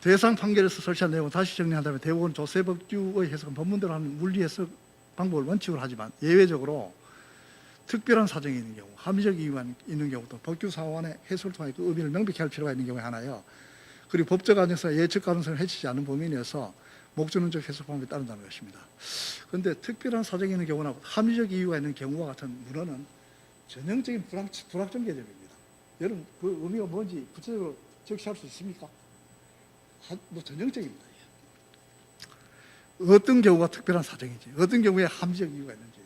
대상 판결에서 설치한 내용을 다시 정리한다면 대부분 조세법규의 해석은 법문대로 하는 물리 해석 방법을 원칙으로 하지만 예외적으로 특별한 사정이 있는 경우, 합리적 이유가 있는 경우, 또 법규 상호간의 해석을 통해 그 의미를 명백히 할 필요가 있는 경우에 하나요. 그리고 법적 안정성과 예측 가능성을 해치지 않는 범위내에서 목적론적 해석 방법에 따른다는 것입니다. 그런데 특별한 사정이 있는 경우나 합리적 이유가 있는 경우와 같은 문헌은 전형적인 불확정 개념입니다. 여러분 그 의미가 뭔지 구체적으로 적시할 수 있습니까? 뭐 전형적입니다. 어떤 경우가 특별한 사정인지, 어떤 경우에 합리적 이유가 있는지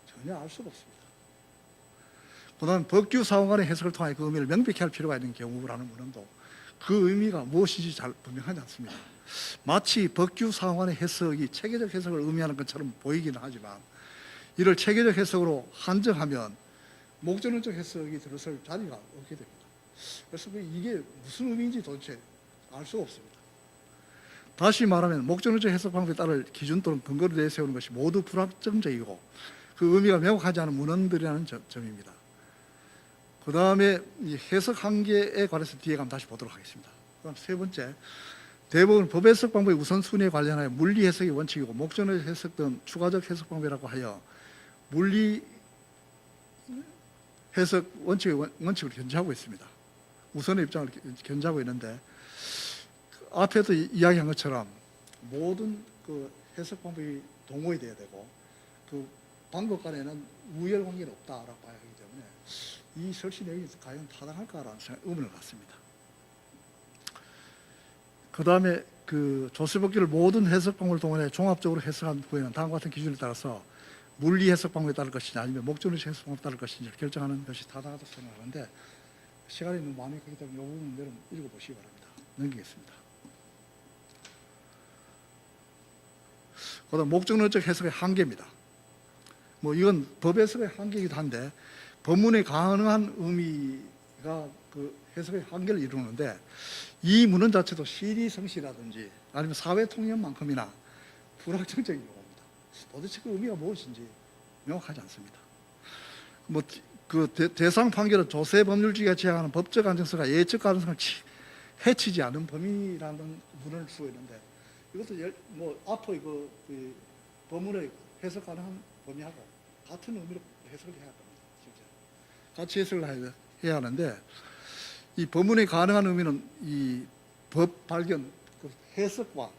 전혀 알 수가 없습니다. 그다음 법규 상호간의 해석을 통해 그 의미를 명백히 할 필요가 있는 경우라는 문헌도 그 의미가 무엇인지 잘 분명하지 않습니다. 마치 법규 상호간의 해석이 체계적 해석을 의미하는 것처럼 보이기는 하지만 이를 체계적 해석으로 한정하면 목적론적 해석이 들어설 자리가 없게 됩니다. 그래서 이게 무슨 의미인지 도대체 알 수가 없습니다. 다시 말하면 목적론적 해석 방법에 따를 기준 또는 근거를 내세우는 것이 모두 불확정적이고 그 의미가 명확하지 않은 문헌들이라는 점입니다. 그 다음에 이 해석 한계에 관해서 뒤에 가면 다시 보도록 하겠습니다. 그다음 세 번째, 대부분 법 해석 방법의 우선순위에 관련하여 물리 해석의 원칙이고 목적론적 해석 등 추가적 해석 방법이라고 하여 물리 해석 원칙을 견지하고 있습니다. 우선의 입장을 견지하고 있는데 앞에도 이야기한 것처럼 모든 그 해석 방법이 동호해 돼야 되고 그 방법 간에는 우열 관계는 없다라고 봐야 하기 때문에 이 설치 내용이 과연 타당할까라는 의문을 갖습니다. 그 다음에 그 조세법규를 모든 해석 방법을 동원해 종합적으로 해석한 후에는 다음과 같은 기준에 따라서 물리 해석 방법에 따를 것이냐 아니면 목적론적 해석 방법에 따를 것인지를 결정하는 것이 타당하다고 생각하는데 시간이 너무 많이 가기 때문에 이 부분은 여러분 읽어보시기 바랍니다. 넘기겠습니다. 그다음 목적론적 해석의 한계입니다. 뭐 이건 법 해석의 한계이기도 한데 법문의 가능한 의미가 그 해석의 한계를 이루는데 이 문헌 자체도 시리성시라든지 아니면 사회 통념만큼이나 불확정적인 경우입니다. 도대체 그 의미가 무엇인지 명확하지 않습니다. 뭐 그 대상 판결은 조세 법률주의가 지향하는 법적 안정성과 예측 가능성을 해치지 않은 범위라는 문헌을 쓰고 있는데 이것도 뭐 앞의 그 법문의 해석 가능한 범위하고 같은 의미로 해석을 해야 합니다. 실제 같이 해석을 해야 하는데 이 법문의 가능한 의미는 이 법 발견, 그 해석과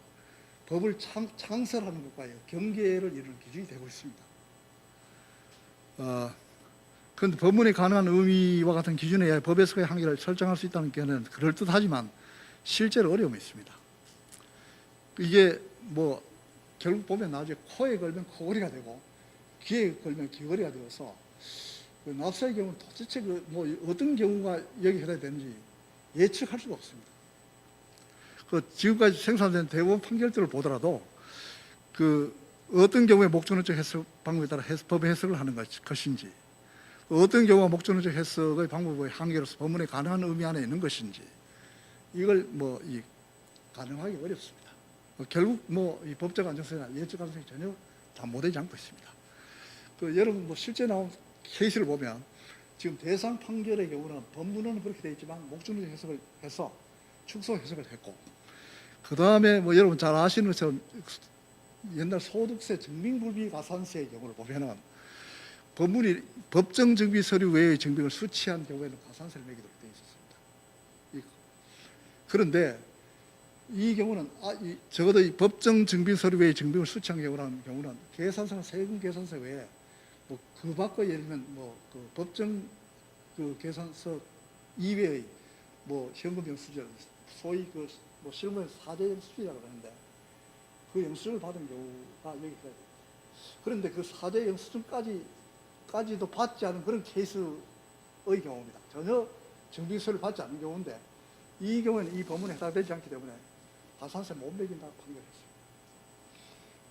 법을 창설하는 것과의 경계를 이루는 기준이 되고 있습니다. 그런데 법문의 가능한 의미와 같은 기준에 의해 법 해석의 한계를 설정할 수 있다는 견해는 그럴듯하지만 실제로 어려움이 있습니다. 이게 뭐 결국 보면 나중에 코에 걸면 코걸이가 되고 귀에 걸면 귀걸이가 되어서 그 납사의 경우는 도대체 그 뭐 어떤 경우가 여기 해당되는지 예측할 수가 없습니다. 그 지금까지 생산된 대법원 판결들을 보더라도 그 어떤 경우에 목적론적 해석 방법에 따라 법의 해석을 하는 것인지 어떤 경우가 목적론적 해석의 방법의 한계로서 법문의 가능한 의미 안에 있는 것인지 이걸 뭐 가능하기 어렵습니다. 결국 뭐 이 법적 안정성이나 예측 가능성이 전혀 담보되지 않고 있습니다. 그 여러분 뭐 실제 나온 케이스를 보면 지금 대상 판결의 경우는 법문은 그렇게 되어 있지만 목적론 해석을 해서 축소 해석을 했고, 그 다음에 뭐 여러분 잘 아시는 것처럼 옛날 소득세 증빙불비 가산세의 경우를 보면은 법문이 법정 정비 서류 외의 증빙을 수취한 경우에는 가산세를 매기도록 되어 있었습니다. 그런데 이 경우는 적어도 이 법정 증빙 서류 외의 증빙을 수취한 경우는 계산서나 세금 계산서 외에 뭐 그 밖의 예를 들면 뭐 그 법정 그 계산서 이외의 뭐 현금 영수증, 소위 그 뭐 실무에서 사대 영수증이라고 하는데 그 영수증을 받은 경우가 여기 있어요. 그런데 그 사대 영수증까지도 받지 않은 그런 케이스의 경우입니다. 전혀 증빙서를 받지 않는 경우인데 이 경우에는 이 법문에 해당되지 않기 때문에 가산세 못 매긴다고 판결했어요.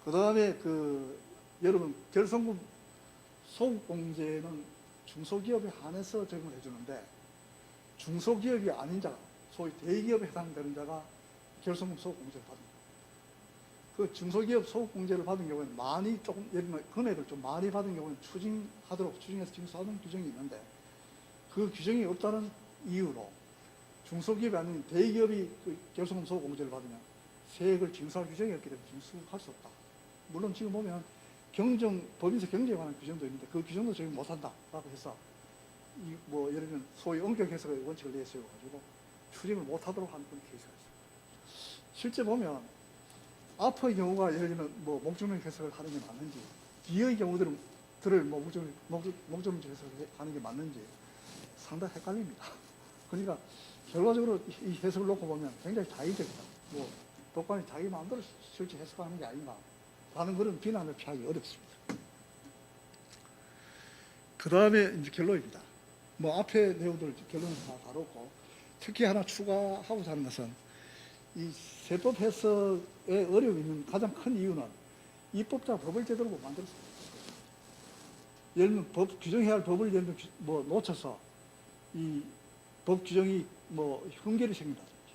그 다음에 그 여러분 결손금 소득공제는 중소기업에 한해서 적용을 해주는데 중소기업이 아닌 자가 소위 대기업에 해당되는 자가 결손금 소득공제를 받는 거예요. 그 중소기업 소득공제를 받은 경우에는 많이 조금 예를 들면 금액을 좀 많이 받은 경우는 추징해서 징수하는 규정이 있는데 그 규정이 없다는 이유로 중소기업이 아닌 대기업이 그 결손금 소득공제를 받으면 세액을 징수할 규정이 없기 때문에 징수할 수 없다. 물론 지금 보면 법인세 경제에 관한 규정도 있는데 그 규정도 적용 못한다라고 해서 이 뭐 예를 들면 소위 엄격 해석의 원칙을 내세워가지고 추징을 못하도록 하는 그런 케이스가 있습니다. 실제 보면 앞의 경우가 예를 들면 뭐 목적론 해석을 하는 게 맞는지 뒤의 경우들을 뭐 목적론 해석을 하는 게 맞는지 상당히 헷갈립니다. 그러니까 결과적으로 이 해석을 놓고 보면 굉장히 자의적이다. 뭐 법관이 자기 마음대로 실제 해석하는 게 아닌가 라는 그런 비난을 피하기 어렵습니다. 그 다음에 이제 결론입니다. 뭐 앞에 내용들 결론을 다 다뤘고 특히 하나 추가하고자 하는 것은 이 세법 해석에 어려움이 있는 가장 큰 이유는 입법자가 법을 제대로 못 만들었습니다. 예를 들면 규정해야 할 법을 예를 들면 뭐 놓쳐서 이 법 규정이 뭐 흠결이 생긴다든지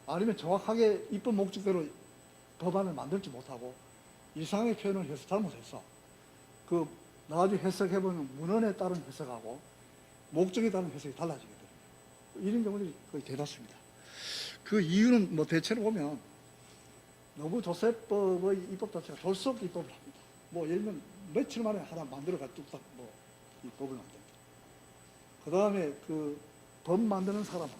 아니면 정확하게 입법 목적대로 법안을 만들지 못하고 이상의 표현을 해서 잘못해서 그 나중에 해석해보면 문헌에 따른 해석하고 목적에 따른 해석이 달라지게 됩니다. 이런 경우들이 거의 대다수입니다. 그 이유는 뭐 대체로 보면 너무 조세법의 입법 자체가 졸속 입법을 합니다. 뭐 예를 들면 며칠 만에 하나 만들어가지고 뚝딱 뭐 이 법을 만듭니다. 그 다음에 그 법 만드는 사람이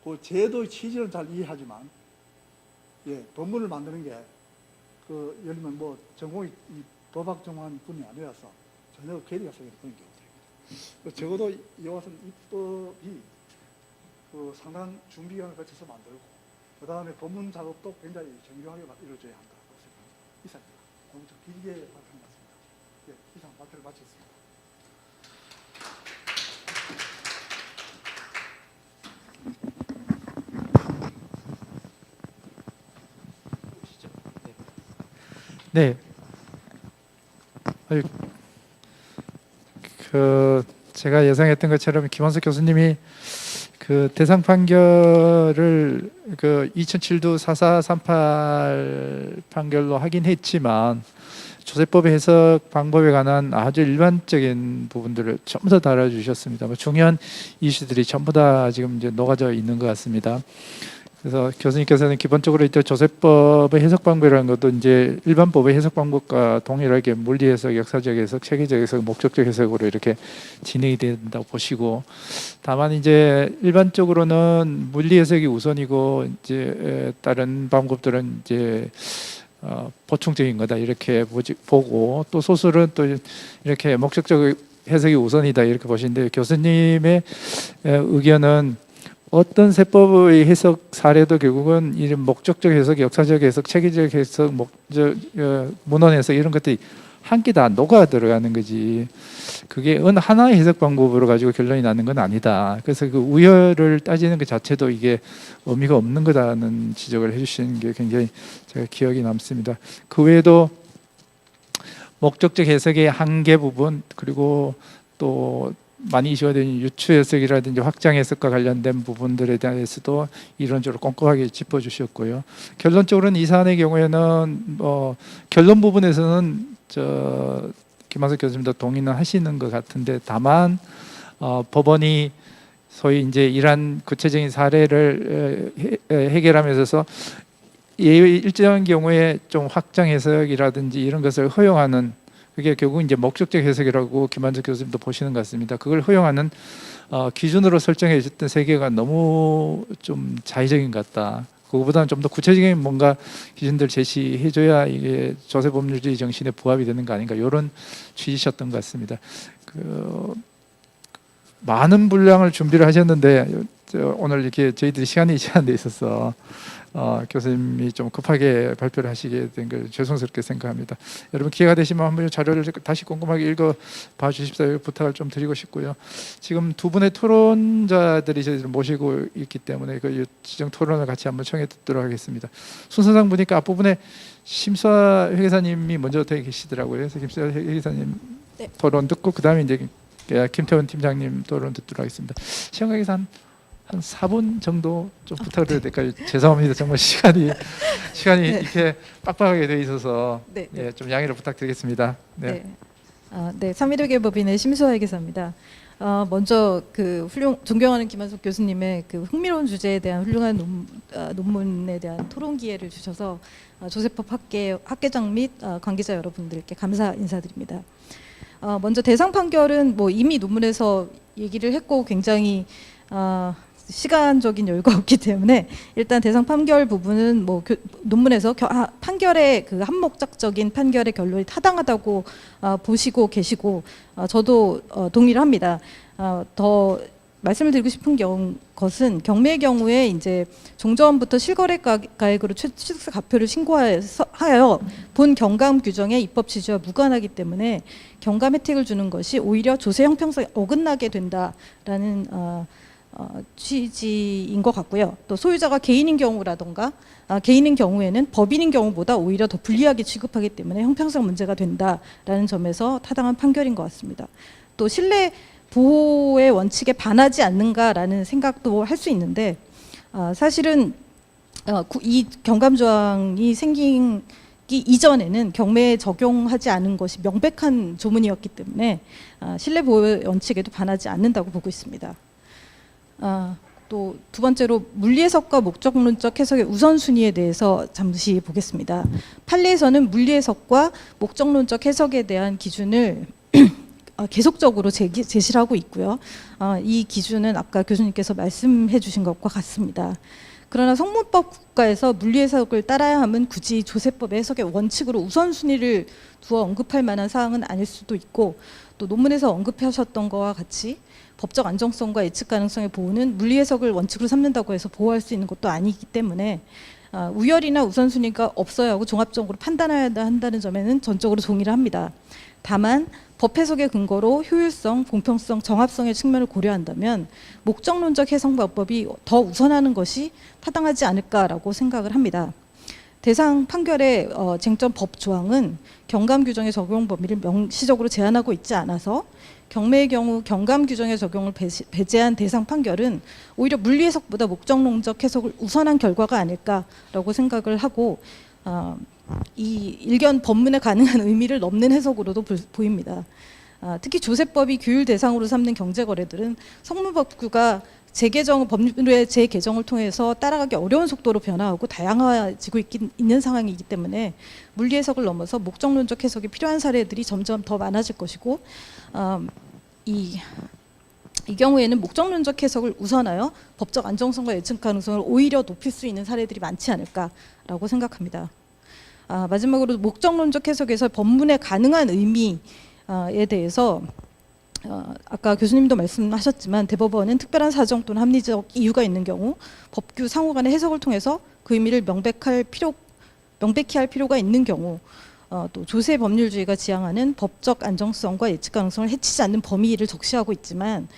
그 제도의 취지는 잘 이해하지만 법문을 만드는 게 그 예를 들면 뭐 전공이 이 법학 전공한 분이 아니라서 전혀 괴리가 생기는 그런 경우들입니다. 적어도 이와 같은 입법이 그 상당한 준비 기간을 거쳐서 만들고 그 다음에 법문 작업도 굉장히 정교하게 이루어져야 한다고 생각합니다. 이상입니다. 너무 좀 길게 발표한 것 같습니다. 이상 발표를 마치겠습니다.
네. 그 제가 예상했던 것처럼 김원석 교수님이 그 대상 판결을 그 2007도 4438 판결로 하긴 했지만 조세법의 해석 방법에 관한 아주 일반적인 부분들을 전부 다 다뤄주셨습니다. 뭐 중요한 이슈들이 전부 다 지금 이제 녹아져 있는 것 같습니다. 그래서 교수님께서는 기본적으로 이제 조세법의 해석 방법이라는 것도 이제 일반 법의 해석 방법과 동일하게 물리 해석, 역사적 해석, 체계적 해석, 목적적 해석으로 이렇게 진행이 된다고 보시고, 다만 이제 일반적으로는 물리 해석이 우선이고 이제 다른 방법들은 이제 보충적인 거다 이렇게 보고, 또 소설은 또 이렇게 목적적 해석이 우선이다 이렇게 보시는데, 교수님의 의견은 어떤 세법의 해석 사례도 결국은 이런 목적적 해석, 역사적 해석, 체계적 해석, 문헌 해석 이런 것들이 한 끼 다 녹아 들어가는 거지, 그게 어느 하나의 해석 방법으로 가지고 결론이 나는 건 아니다. 그래서 그 우열을 따지는 것 자체도 이게 의미가 없는 거다는 지적을 해주시는 게 굉장히 제가 기억이 남습니다. 그 외에도 목적적 해석의 한계 부분, 그리고 또 많이 이슈가 되는 유추 해석이라든지 확장 해석과 관련된 부분들에 대해서도 이론적으로 꼼꼼하게 짚어주셨고요. 결론적으로는 이 사안의 경우에는 결론 부분에서는 김한석 교수님도 동의는 하시는 것 같은데 다만 법원이 소위 이제 이러한 구체적인 사례를 해결하면서 있어서 일정한 경우에 좀 확장 해석이라든지 이런 것을 허용하는 그게 결국 이제 목적적 해석이라고 김한석 교수님도 보시는 것 같습니다. 그걸 허용하는 기준으로 설정해 줬던 세계가 너무 좀 자의적인 것 같다. 그거보다는 좀 더 구체적인 뭔가 기준들 제시해줘야 이게 조세법률주의 정신에 부합이 되는 거 아닌가 이런 취지셨던 것 같습니다. 많은 분량을 준비를 하셨는데 오늘 이렇게 저희들이 시간이 제한돼 있어서 교수님이 좀 급하게 발표를 하시게 된 걸 죄송스럽게 생각합니다. 여러분 기회가 되시면 한번 자료를 다시 꼼꼼하게 읽어 봐 주십사 부탁을 좀 드리고 싶고요. 지금 두 분의 토론자들이 저희를 모시고 있기 때문에 그 지정 토론을 같이 한번 청해 듣도록 하겠습니다. 순서상 보니까 앞부분에 심수아 회계사님이 먼저 되어 계시더라고요. 그래서 심수아 회계사님
네.
토론 듣고 그 다음에 이제 김태원 팀장님 토론 듣도록 하겠습니다. 시간 관계상 한 4분 정도 좀 부탁드려도 될까요? 죄송합니다. 정말 시간이
네.
이렇게 빡빡하게 돼 있어서
네.
예, 좀 양해를 부탁드리겠습니다. 네.
네, 삼일회계법인의 심수아 회계사입니다. 먼저 그 존경하는 김한석 교수님의 그 흥미로운 주제에 대한 훌륭한 논문에 대한 토론 기회를 주셔서 조세법 학계장 및 관계자 여러분들께 감사 인사드립니다. 먼저 대상 판결은 뭐 이미 논문에서 얘기를 했고 굉장히 시간적인 여유가 없기 때문에 일단 대상 판결 부분은 뭐 논문에서 판결의 그 한목적적인 판결의 결론이 타당하다고 보시고 계시고 저도 동의를 합니다. 더 말씀을 드리고 싶은 것은 경매의 경우에 이제 종전부터 실거래 가액으로 취득세 가표를 신고하여 본 경감 규정의 입법 취지와 무관하기 때문에 경감 혜택을 주는 것이 오히려 조세 형평성에 어긋나게 된다라는 취지인 것 같고요. 또 소유자가 개인인 경우라던가 개인인 경우에는 법인인 경우보다 오히려 더 불리하게 취급하기 때문에 형평성 문제가 된다라는 점에서 타당한 판결인 것 같습니다. 또 신뢰 보호의 원칙에 반하지 않는가라는 생각도 할 수 있는데 사실은 이 경감 조항이 생기기 이전에는 경매에 적용하지 않은 것이 명백한 조문이었기 때문에 신뢰 보호의 원칙에도 반하지 않는다고 보고 있습니다. 또 두 번째로 물리해석과 목적론적 해석의 우선순위에 대해서 잠시 보겠습니다. 판례에서는 물리해석과 목적론적 해석에 대한 기준을 계속적으로 제시를 하고 있고요. 이 기준은 아까 교수님께서 말씀해 주신 것과 같습니다. 그러나 성문법 국가에서 물리해석을 따라야 함은 굳이 조세법의 해석의 원칙으로 우선순위를 두어 언급할 만한 사항은 아닐 수도 있고 또 논문에서 언급하셨던 것과 같이 법적 안정성과 예측 가능성의 보호는 물리해석을 원칙으로 삼는다고 해서 보호할 수 있는 것도 아니기 때문에 우열이나 우선순위가 없어야 하고 종합적으로 판단해야 한다는 점에는 전적으로 동의를 합니다. 다만 법 해석의 근거로 효율성, 공평성, 정합성의 측면을 고려한다면 목적론적 해석 방법이 더 우선하는 것이 타당하지 않을까라고 생각을 합니다. 대상 판결의 쟁점 법 조항은 경감 규정의 적용 범위를 명시적으로 제한하고 있지 않아서 경매의 경우 경감 규정의 적용을 배제한 대상 판결은 오히려 물리해석보다 목적론적 해석을 우선한 결과가 아닐까라고 생각을 하고 이 일견 법문에 가능한 의미를 넘는 해석으로도 보입니다. 특히 조세법이 규율 대상으로 삼는 경제거래들은 성문법규가 법률의 재개정을 통해서 따라가기 어려운 속도로 변화하고 다양화지고 있는 상황이기 때문에 물리해석을 넘어서 목적론적 해석이 필요한 사례들이 점점 더 많아질 것이고 이 경우에는 목적론적 해석을 우선하여 법적 안정성과 예측 가능성을 오히려 높일 수 있는 사례들이 많지 않을까라고 생각합니다. 마지막으로 목적론적 해석에서 법문의 가능한 의미에 대해서 아까 교수님도 말씀하셨지만 대법원은 특별한 사정 또는 합리적 이유가 있는 경우 법규 상호 간의 해석을 통해서 그 의미를 명백히 할 필요가 있는 경우 또 조세 법률주의가 지향하는 법적 안정성과 예측 가능성을 해치지 않는 범위를 적시하고 있지만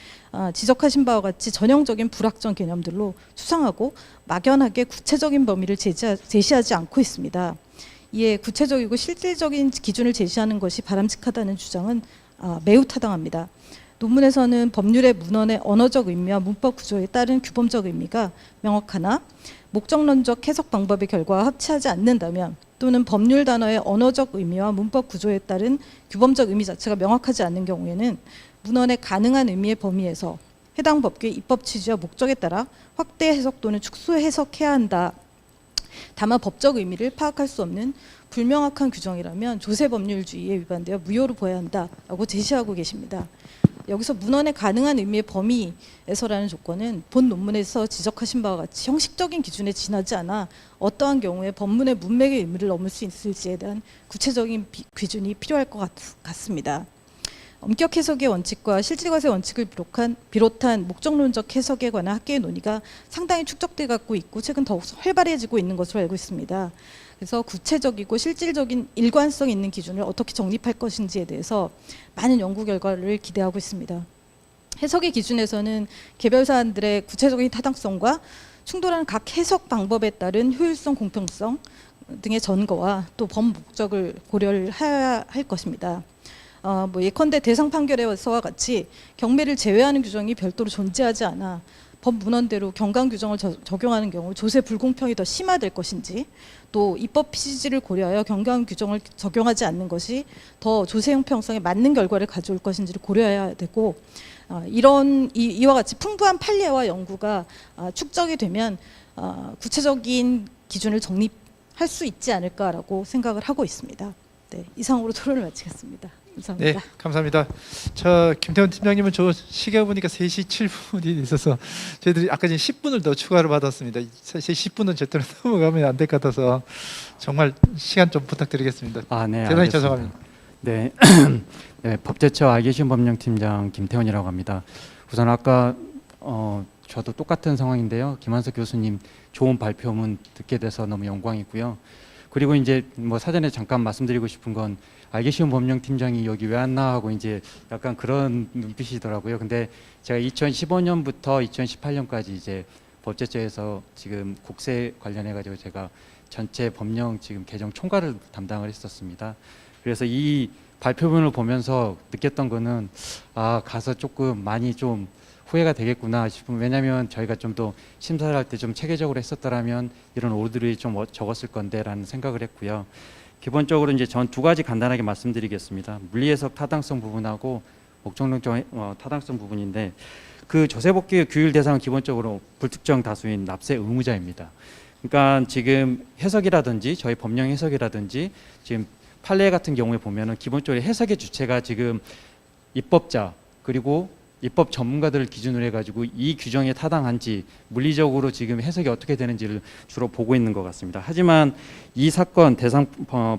지적하신 바와 같이 전형적인 불확정 개념들로 추상하고 막연하게 구체적인 범위를 제시하지 않고 있습니다. 이에 구체적이고 실질적인 기준을 제시하는 것이 바람직하다는 주장은 매우 타당합니다. 논문에서는 법률의 문헌의 언어적 의미와 문법 구조에 따른 규범적 의미가 명확하나 목적론적 해석 방법의 결과와 합치하지 않는다면 또는 법률 단어의 언어적 의미와 문법 구조에 따른 규범적 의미 자체가 명확하지 않는 경우에는 문헌의 가능한 의미의 범위에서 해당 법규의 입법 취지와 목적에 따라 확대 해석 또는 축소 해석해야 한다. 다만 법적 의미를 파악할 수 없는 불명확한 규정이라면 조세법률주의에 위반되어 무효로 보아야 한다라고 제시하고 계십니다. 여기서 문헌의 가능한 의미의 범위에서라는 조건은 본 논문에서 지적하신 바와 같이 형식적인 기준에 지나지 않아 어떠한 경우에 법문의 문맥의 의미를 넘을 수 있을지에 대한 구체적인 기준이 필요할 것 같습니다. 엄격 해석의 원칙과 실질과세 원칙을 비롯한 목적론적 해석에 관한 학계의 논의가 상당히 축적돼 갖고 있고 최근 더욱 활발해지고 있는 것으로 알고 있습니다. 그래서 구체적이고 실질적인 일관성 있는 기준을 어떻게 정립할 것인지에 대해서 많은 연구 결과를 기대하고 있습니다. 해석의 기준에서는 개별 사안들의 구체적인 타당성과 충돌하는 각 해석 방법에 따른 효율성, 공평성 등의 전거와 또 법 목적을 고려를 해야 할 것입니다. 예컨대 대상 판결에서와 같이 경매를 제외하는 규정이 별도로 존재하지 않아 법 문헌대로 경감 규정을 적용하는 경우 조세 불공평이 더 심화될 것인지 또 입법 취지를 고려하여 경감 규정을 적용하지 않는 것이 더 조세 형평성에 맞는 결과를 가져올 것인지를 고려해야 되고 이와 같이 풍부한 판례와 연구가 축적이 되면 구체적인 기준을 정립할 수 있지 않을까라고 생각을 하고 있습니다. 네, 이상으로 토론을 마치겠습니다. 감사합니다.
네, 감사합니다. 저 김태원 팀장님은 저 시계 보니까 3시 7분이 있어서 저희들이 아까 전에 10분을 더 추가를 받았습니다. 3시 10분은 절대로 넘어가면 안 될 것 같아서 정말 시간 좀 부탁드리겠습니다.
네,
대단히
알겠습니다.
죄송합니다.
네, 네, 법제처 알게시움 법령팀장 김태원이라고 합니다. 우선 아까 저도 똑같은 상황인데요. 김한석 교수님 좋은 발표문 듣게 돼서 너무 영광이고요. 그리고 이제 사전에 잠깐 말씀드리고 싶은 건 알게시움 법령팀장이 여기 왜 왔나 하고 이제 약간 그런 눈빛이더라고요. 근데 제가 2015년부터 2018년까지 이제 법제처에서 지금 국세 관련해 가지고 제가 전체 법령 지금 개정 총괄을 담당을 했었습니다. 그래서 이 발표문을 보면서 느꼈던 거는 가서 조금 많이 좀 후회가 되겠구나 싶으면, 왜냐하면 저희가 좀 더 심사를 할 때 좀 체계적으로 했었더라면 이런 오류들이 좀 적었을 건데라는 생각을 했고요. 기본적으로 이제 전 두 가지 간단하게 말씀드리겠습니다. 물리해석 타당성 부분하고 목적론적 타당성 부분인데, 그 조세법규의 규율 대상은 기본적으로 불특정 다수인 납세 의무자입니다. 그러니까 지금 해석이라든지 저희 법령 해석이라든지 지금 판례 같은 경우에 보면은 기본적으로 해석의 주체가 지금 입법자 그리고 입법 전문가들을 기준으로 해가지고 이 규정에 타당한지 물리적으로 지금 해석이 어떻게 되는지를 주로 보고 있는 것 같습니다. 하지만 이 사건 대상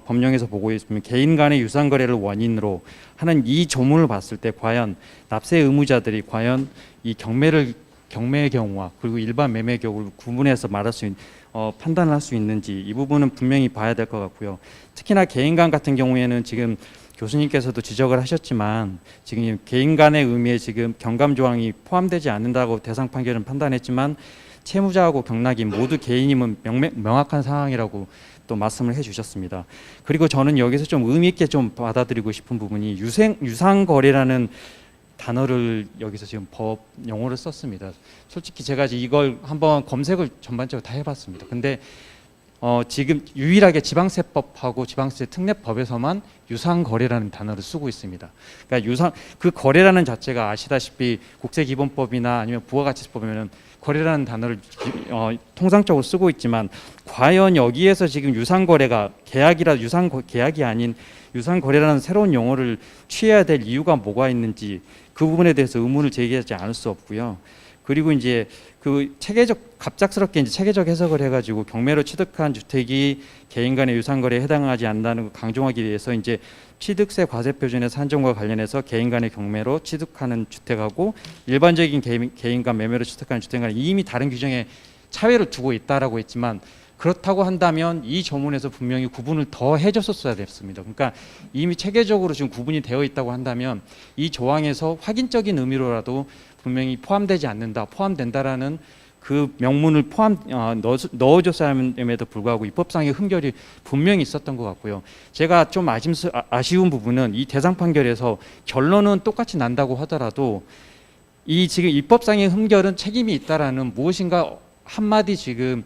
법령에서 보고 있으면 개인 간의 유상 거래를 원인으로 하는 이 조문을 봤을 때 과연 납세 의무자들이 과연 이 경매의 경우와 그리고 일반 매매의 경우를 구분해서 말할 수 있는 판단을 할 수 있는지, 이 부분은 분명히 봐야 될 것 같고요. 특히나 개인 간 같은 경우에는 지금 교수님께서도 지적을 하셨지만 지금 개인 간의 의미에 지금 경감 조항이 포함되지 않는다고 대상 판결은 판단했지만 채무자하고 경락인 모두 개인임은 명확한 상황이라고 또 말씀을 해주셨습니다. 그리고 저는 여기서 좀 의미 있게 좀 받아들이고 싶은 부분이 유상거래라는 단어를 여기서 지금 법 용어를 썼습니다. 솔직히 제가 이걸 한번 검색을 전반적으로 다 해봤습니다. 근데 지금 유일하게 지방세법하고 지방세 특례법에서만 유상거래라는 단어를 쓰고 있습니다. 그러니까 그 거래라는 자체가 아시다시피 국세기본법이나 아니면 부가가치법에는 거래라는 단어를 통상적으로 쓰고 있지만, 과연 여기에서 지금 유상거래가 계약이 아닌 유상거래라는 새로운 용어를 취해야 될 이유가 뭐가 있는지 그 부분에 대해서 의문을 제기하지 않을 수 없고요. 그리고 이제 그 갑작스럽게 이제 체계적 해석을 해가지고 경매로 취득한 주택이 개인 간의 유상거래에 해당하지 않는다는 걸 강조하기 위해서 이제 취득세 과세 표준의 산정과 관련해서 개인 간의 경매로 취득하는 주택하고 일반적인 개인 간 매매로 취득하는 주택과는 이미 다른 규정에 차이를 두고 있다라고 했지만, 그렇다고 한다면 이 조문에서 분명히 구분을 더 해줬었어야 됐습니다. 그러니까 이미 체계적으로 지금 구분이 되어 있다고 한다면 이 조항에서 확인적인 의미로라도 분명히 포함되지 않는다, 포함된다라는 그 명문을 넣어줬어야 함에도 불구하고 입법상의 흠결이 분명히 있었던 것 같고요. 제가 좀 아쉬운 부분은 이 대상 판결에서 결론은 똑같이 난다고 하더라도 이 지금 입법상의 흠결은 책임이 있다라는 무엇인가 한마디 지금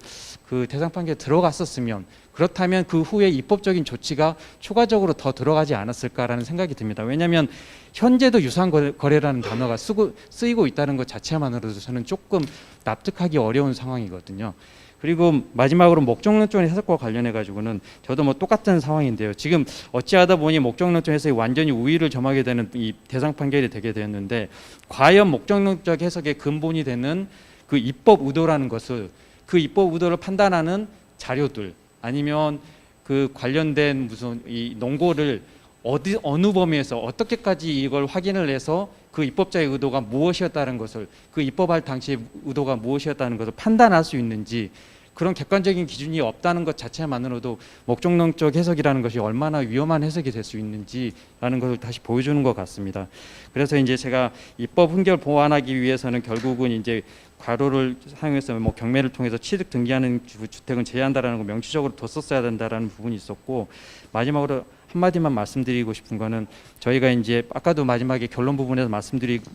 그 대상 판결에 들어갔었으면, 그렇다면 그 후에 입법적인 조치가 추가적으로 더 들어가지 않았을까라는 생각이 듭니다. 왜냐하면 현재도 유상거래라는 단어가 쓰이고 있다는 것 자체만으로도 저는 조금 납득하기 어려운 상황이거든요. 그리고 마지막으로 목적론적 해석과 관련해 가지고는 저도 뭐 똑같은 상황인데요. 지금 어찌하다 보니 목적론적 해석이 완전히 우위를 점하게 되는 이 대상 판결이 되게 되었는데, 과연 목적론적 해석의 근본이 되는 그 입법 의도라는 것을, 그 입법 의도를 판단하는 자료들, 아니면 그 관련된 무슨 이 논고를 어느 범위에서 어떻게까지 이걸 확인을 해서 그 입법자의 의도가 무엇이었다는 것을, 그 입법할 당시의 의도가 무엇이었다는 것을 판단할 수 있는지, 그런 객관적인 기준이 없다는 것 자체만으로도 목적론적 해석이라는 것이 얼마나 위험한 해석이 될 수 있는지라는 것을 다시 보여주는 것 같습니다. 그래서 이제 제가 입법 훈계를 보완하기 위해서는 결국은 이제 괄호를 사용해서 뭐 경매를 통해서 취득 등기하는 주택은 제한한다라는 거 명시적으로 뒀었어야 된다라는 부분이 있었고, 마지막으로 한마디만 말씀드리고 싶은 거는, 저희가 이제 아까도 마지막에 결론 부분에서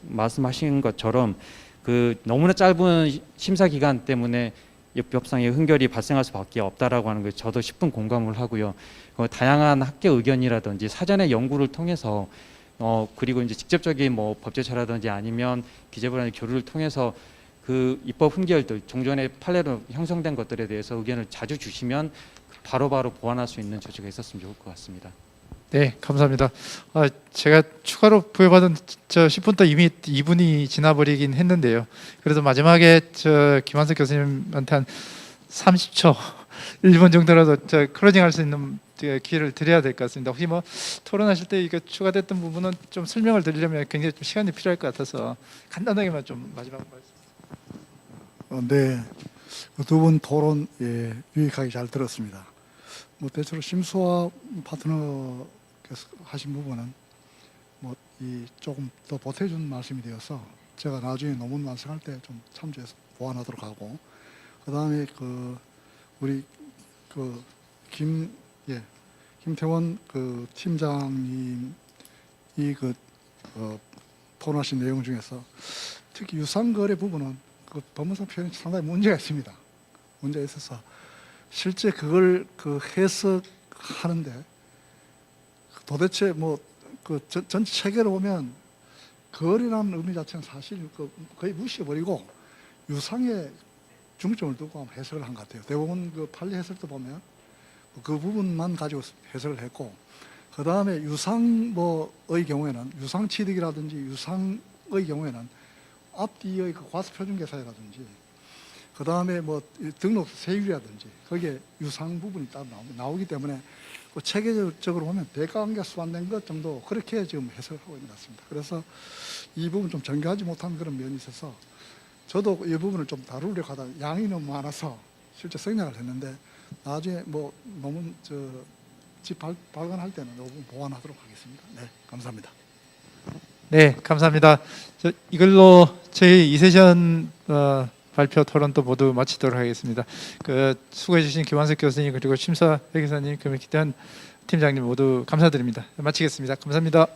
말씀하신 것처럼 그 너무나 짧은 심사 기간 때문에 입법상의 흥결이 발생할 수밖에 없다라고 하는 걸 저도 10분 공감을 하고요. 다양한 학계 의견이라든지 사전의 연구를 통해서 그리고 이제 직접적인 뭐 법제처라든지 아니면 기재부라는 교류를 통해서 그 입법 훈계열들, 종전의 판례로 형성된 것들에 대해서 의견을 자주 주시면 바로바로 보완할 수 있는 조치가 있었으면 좋을 것 같습니다.
네, 감사합니다. 제가 추가로 부여받은 저 10분 또 이미 2분이 지나버리긴 했는데요. 그래서 마지막에 저 김한석 교수님한테 한 30초, 1분 정도라도 저 클로징할 수 있는 기회를 드려야 될 것 같습니다. 혹시 뭐 토론하실 때 이거 추가됐던 부분은 좀 설명을 드리려면 굉장히 좀 시간이 필요할 것 같아서 간단하게만 좀 마지막 말씀.
네, 두 분 토론 유익하게 잘 들었습니다. 뭐 대체로 심수아 파트너께서 하신 부분은 뭐 이 조금 더 보태준 말씀이 되어서 제가 나중에 논문 완성할 때 좀 참조해서 보완하도록 하고, 그 다음에 그 우리 그 김태원 그 팀장님이 그 토론하신 내용 중에서 특히 유상거래 부분은 그 법무상 표현이 상당히 문제가 있습니다. 문제가 있어서 실제 그걸 그 해석하는데 도대체 뭐 그 전체 체계를 보면 거래라는 의미 자체는 사실 거의 무시해버리고 유상에 중점을 두고 해석을 한 것 같아요. 대부분 그 판례 해석도 보면 그 부분만 가지고 해석을 했고, 그 다음에 유상의 경우에는 유상 취득이라든지 유상의 경우에는 앞뒤의 그 과수표준 계산이라든지, 그 다음에 뭐 등록 세율이라든지 거기에 유상 부분이 따로 나오기 때문에 그 체계적으로 보면 대가관계 수반된 것 정도 그렇게 지금 해석을 하고 있는 것 같습니다. 그래서 이 부분 좀 정교하지 못한 그런 면이 있어서 저도 이 부분을 좀 다루려고 하다 양이 너무 많아서 실제 생략을 했는데, 나중에 뭐 논문 발간할 때는 이 부분 보완하도록 하겠습니다. 네, 감사합니다.
네, 감사합니다. 이걸로 저희 이세션 발표 토론도 모두 마치도록 하겠습니다. 수고해 주신 김한석 교수님, 그리고 심사 회계사님, 그리고 기대한 팀장님 모두 감사드립니다. 마치겠습니다. 감사합니다.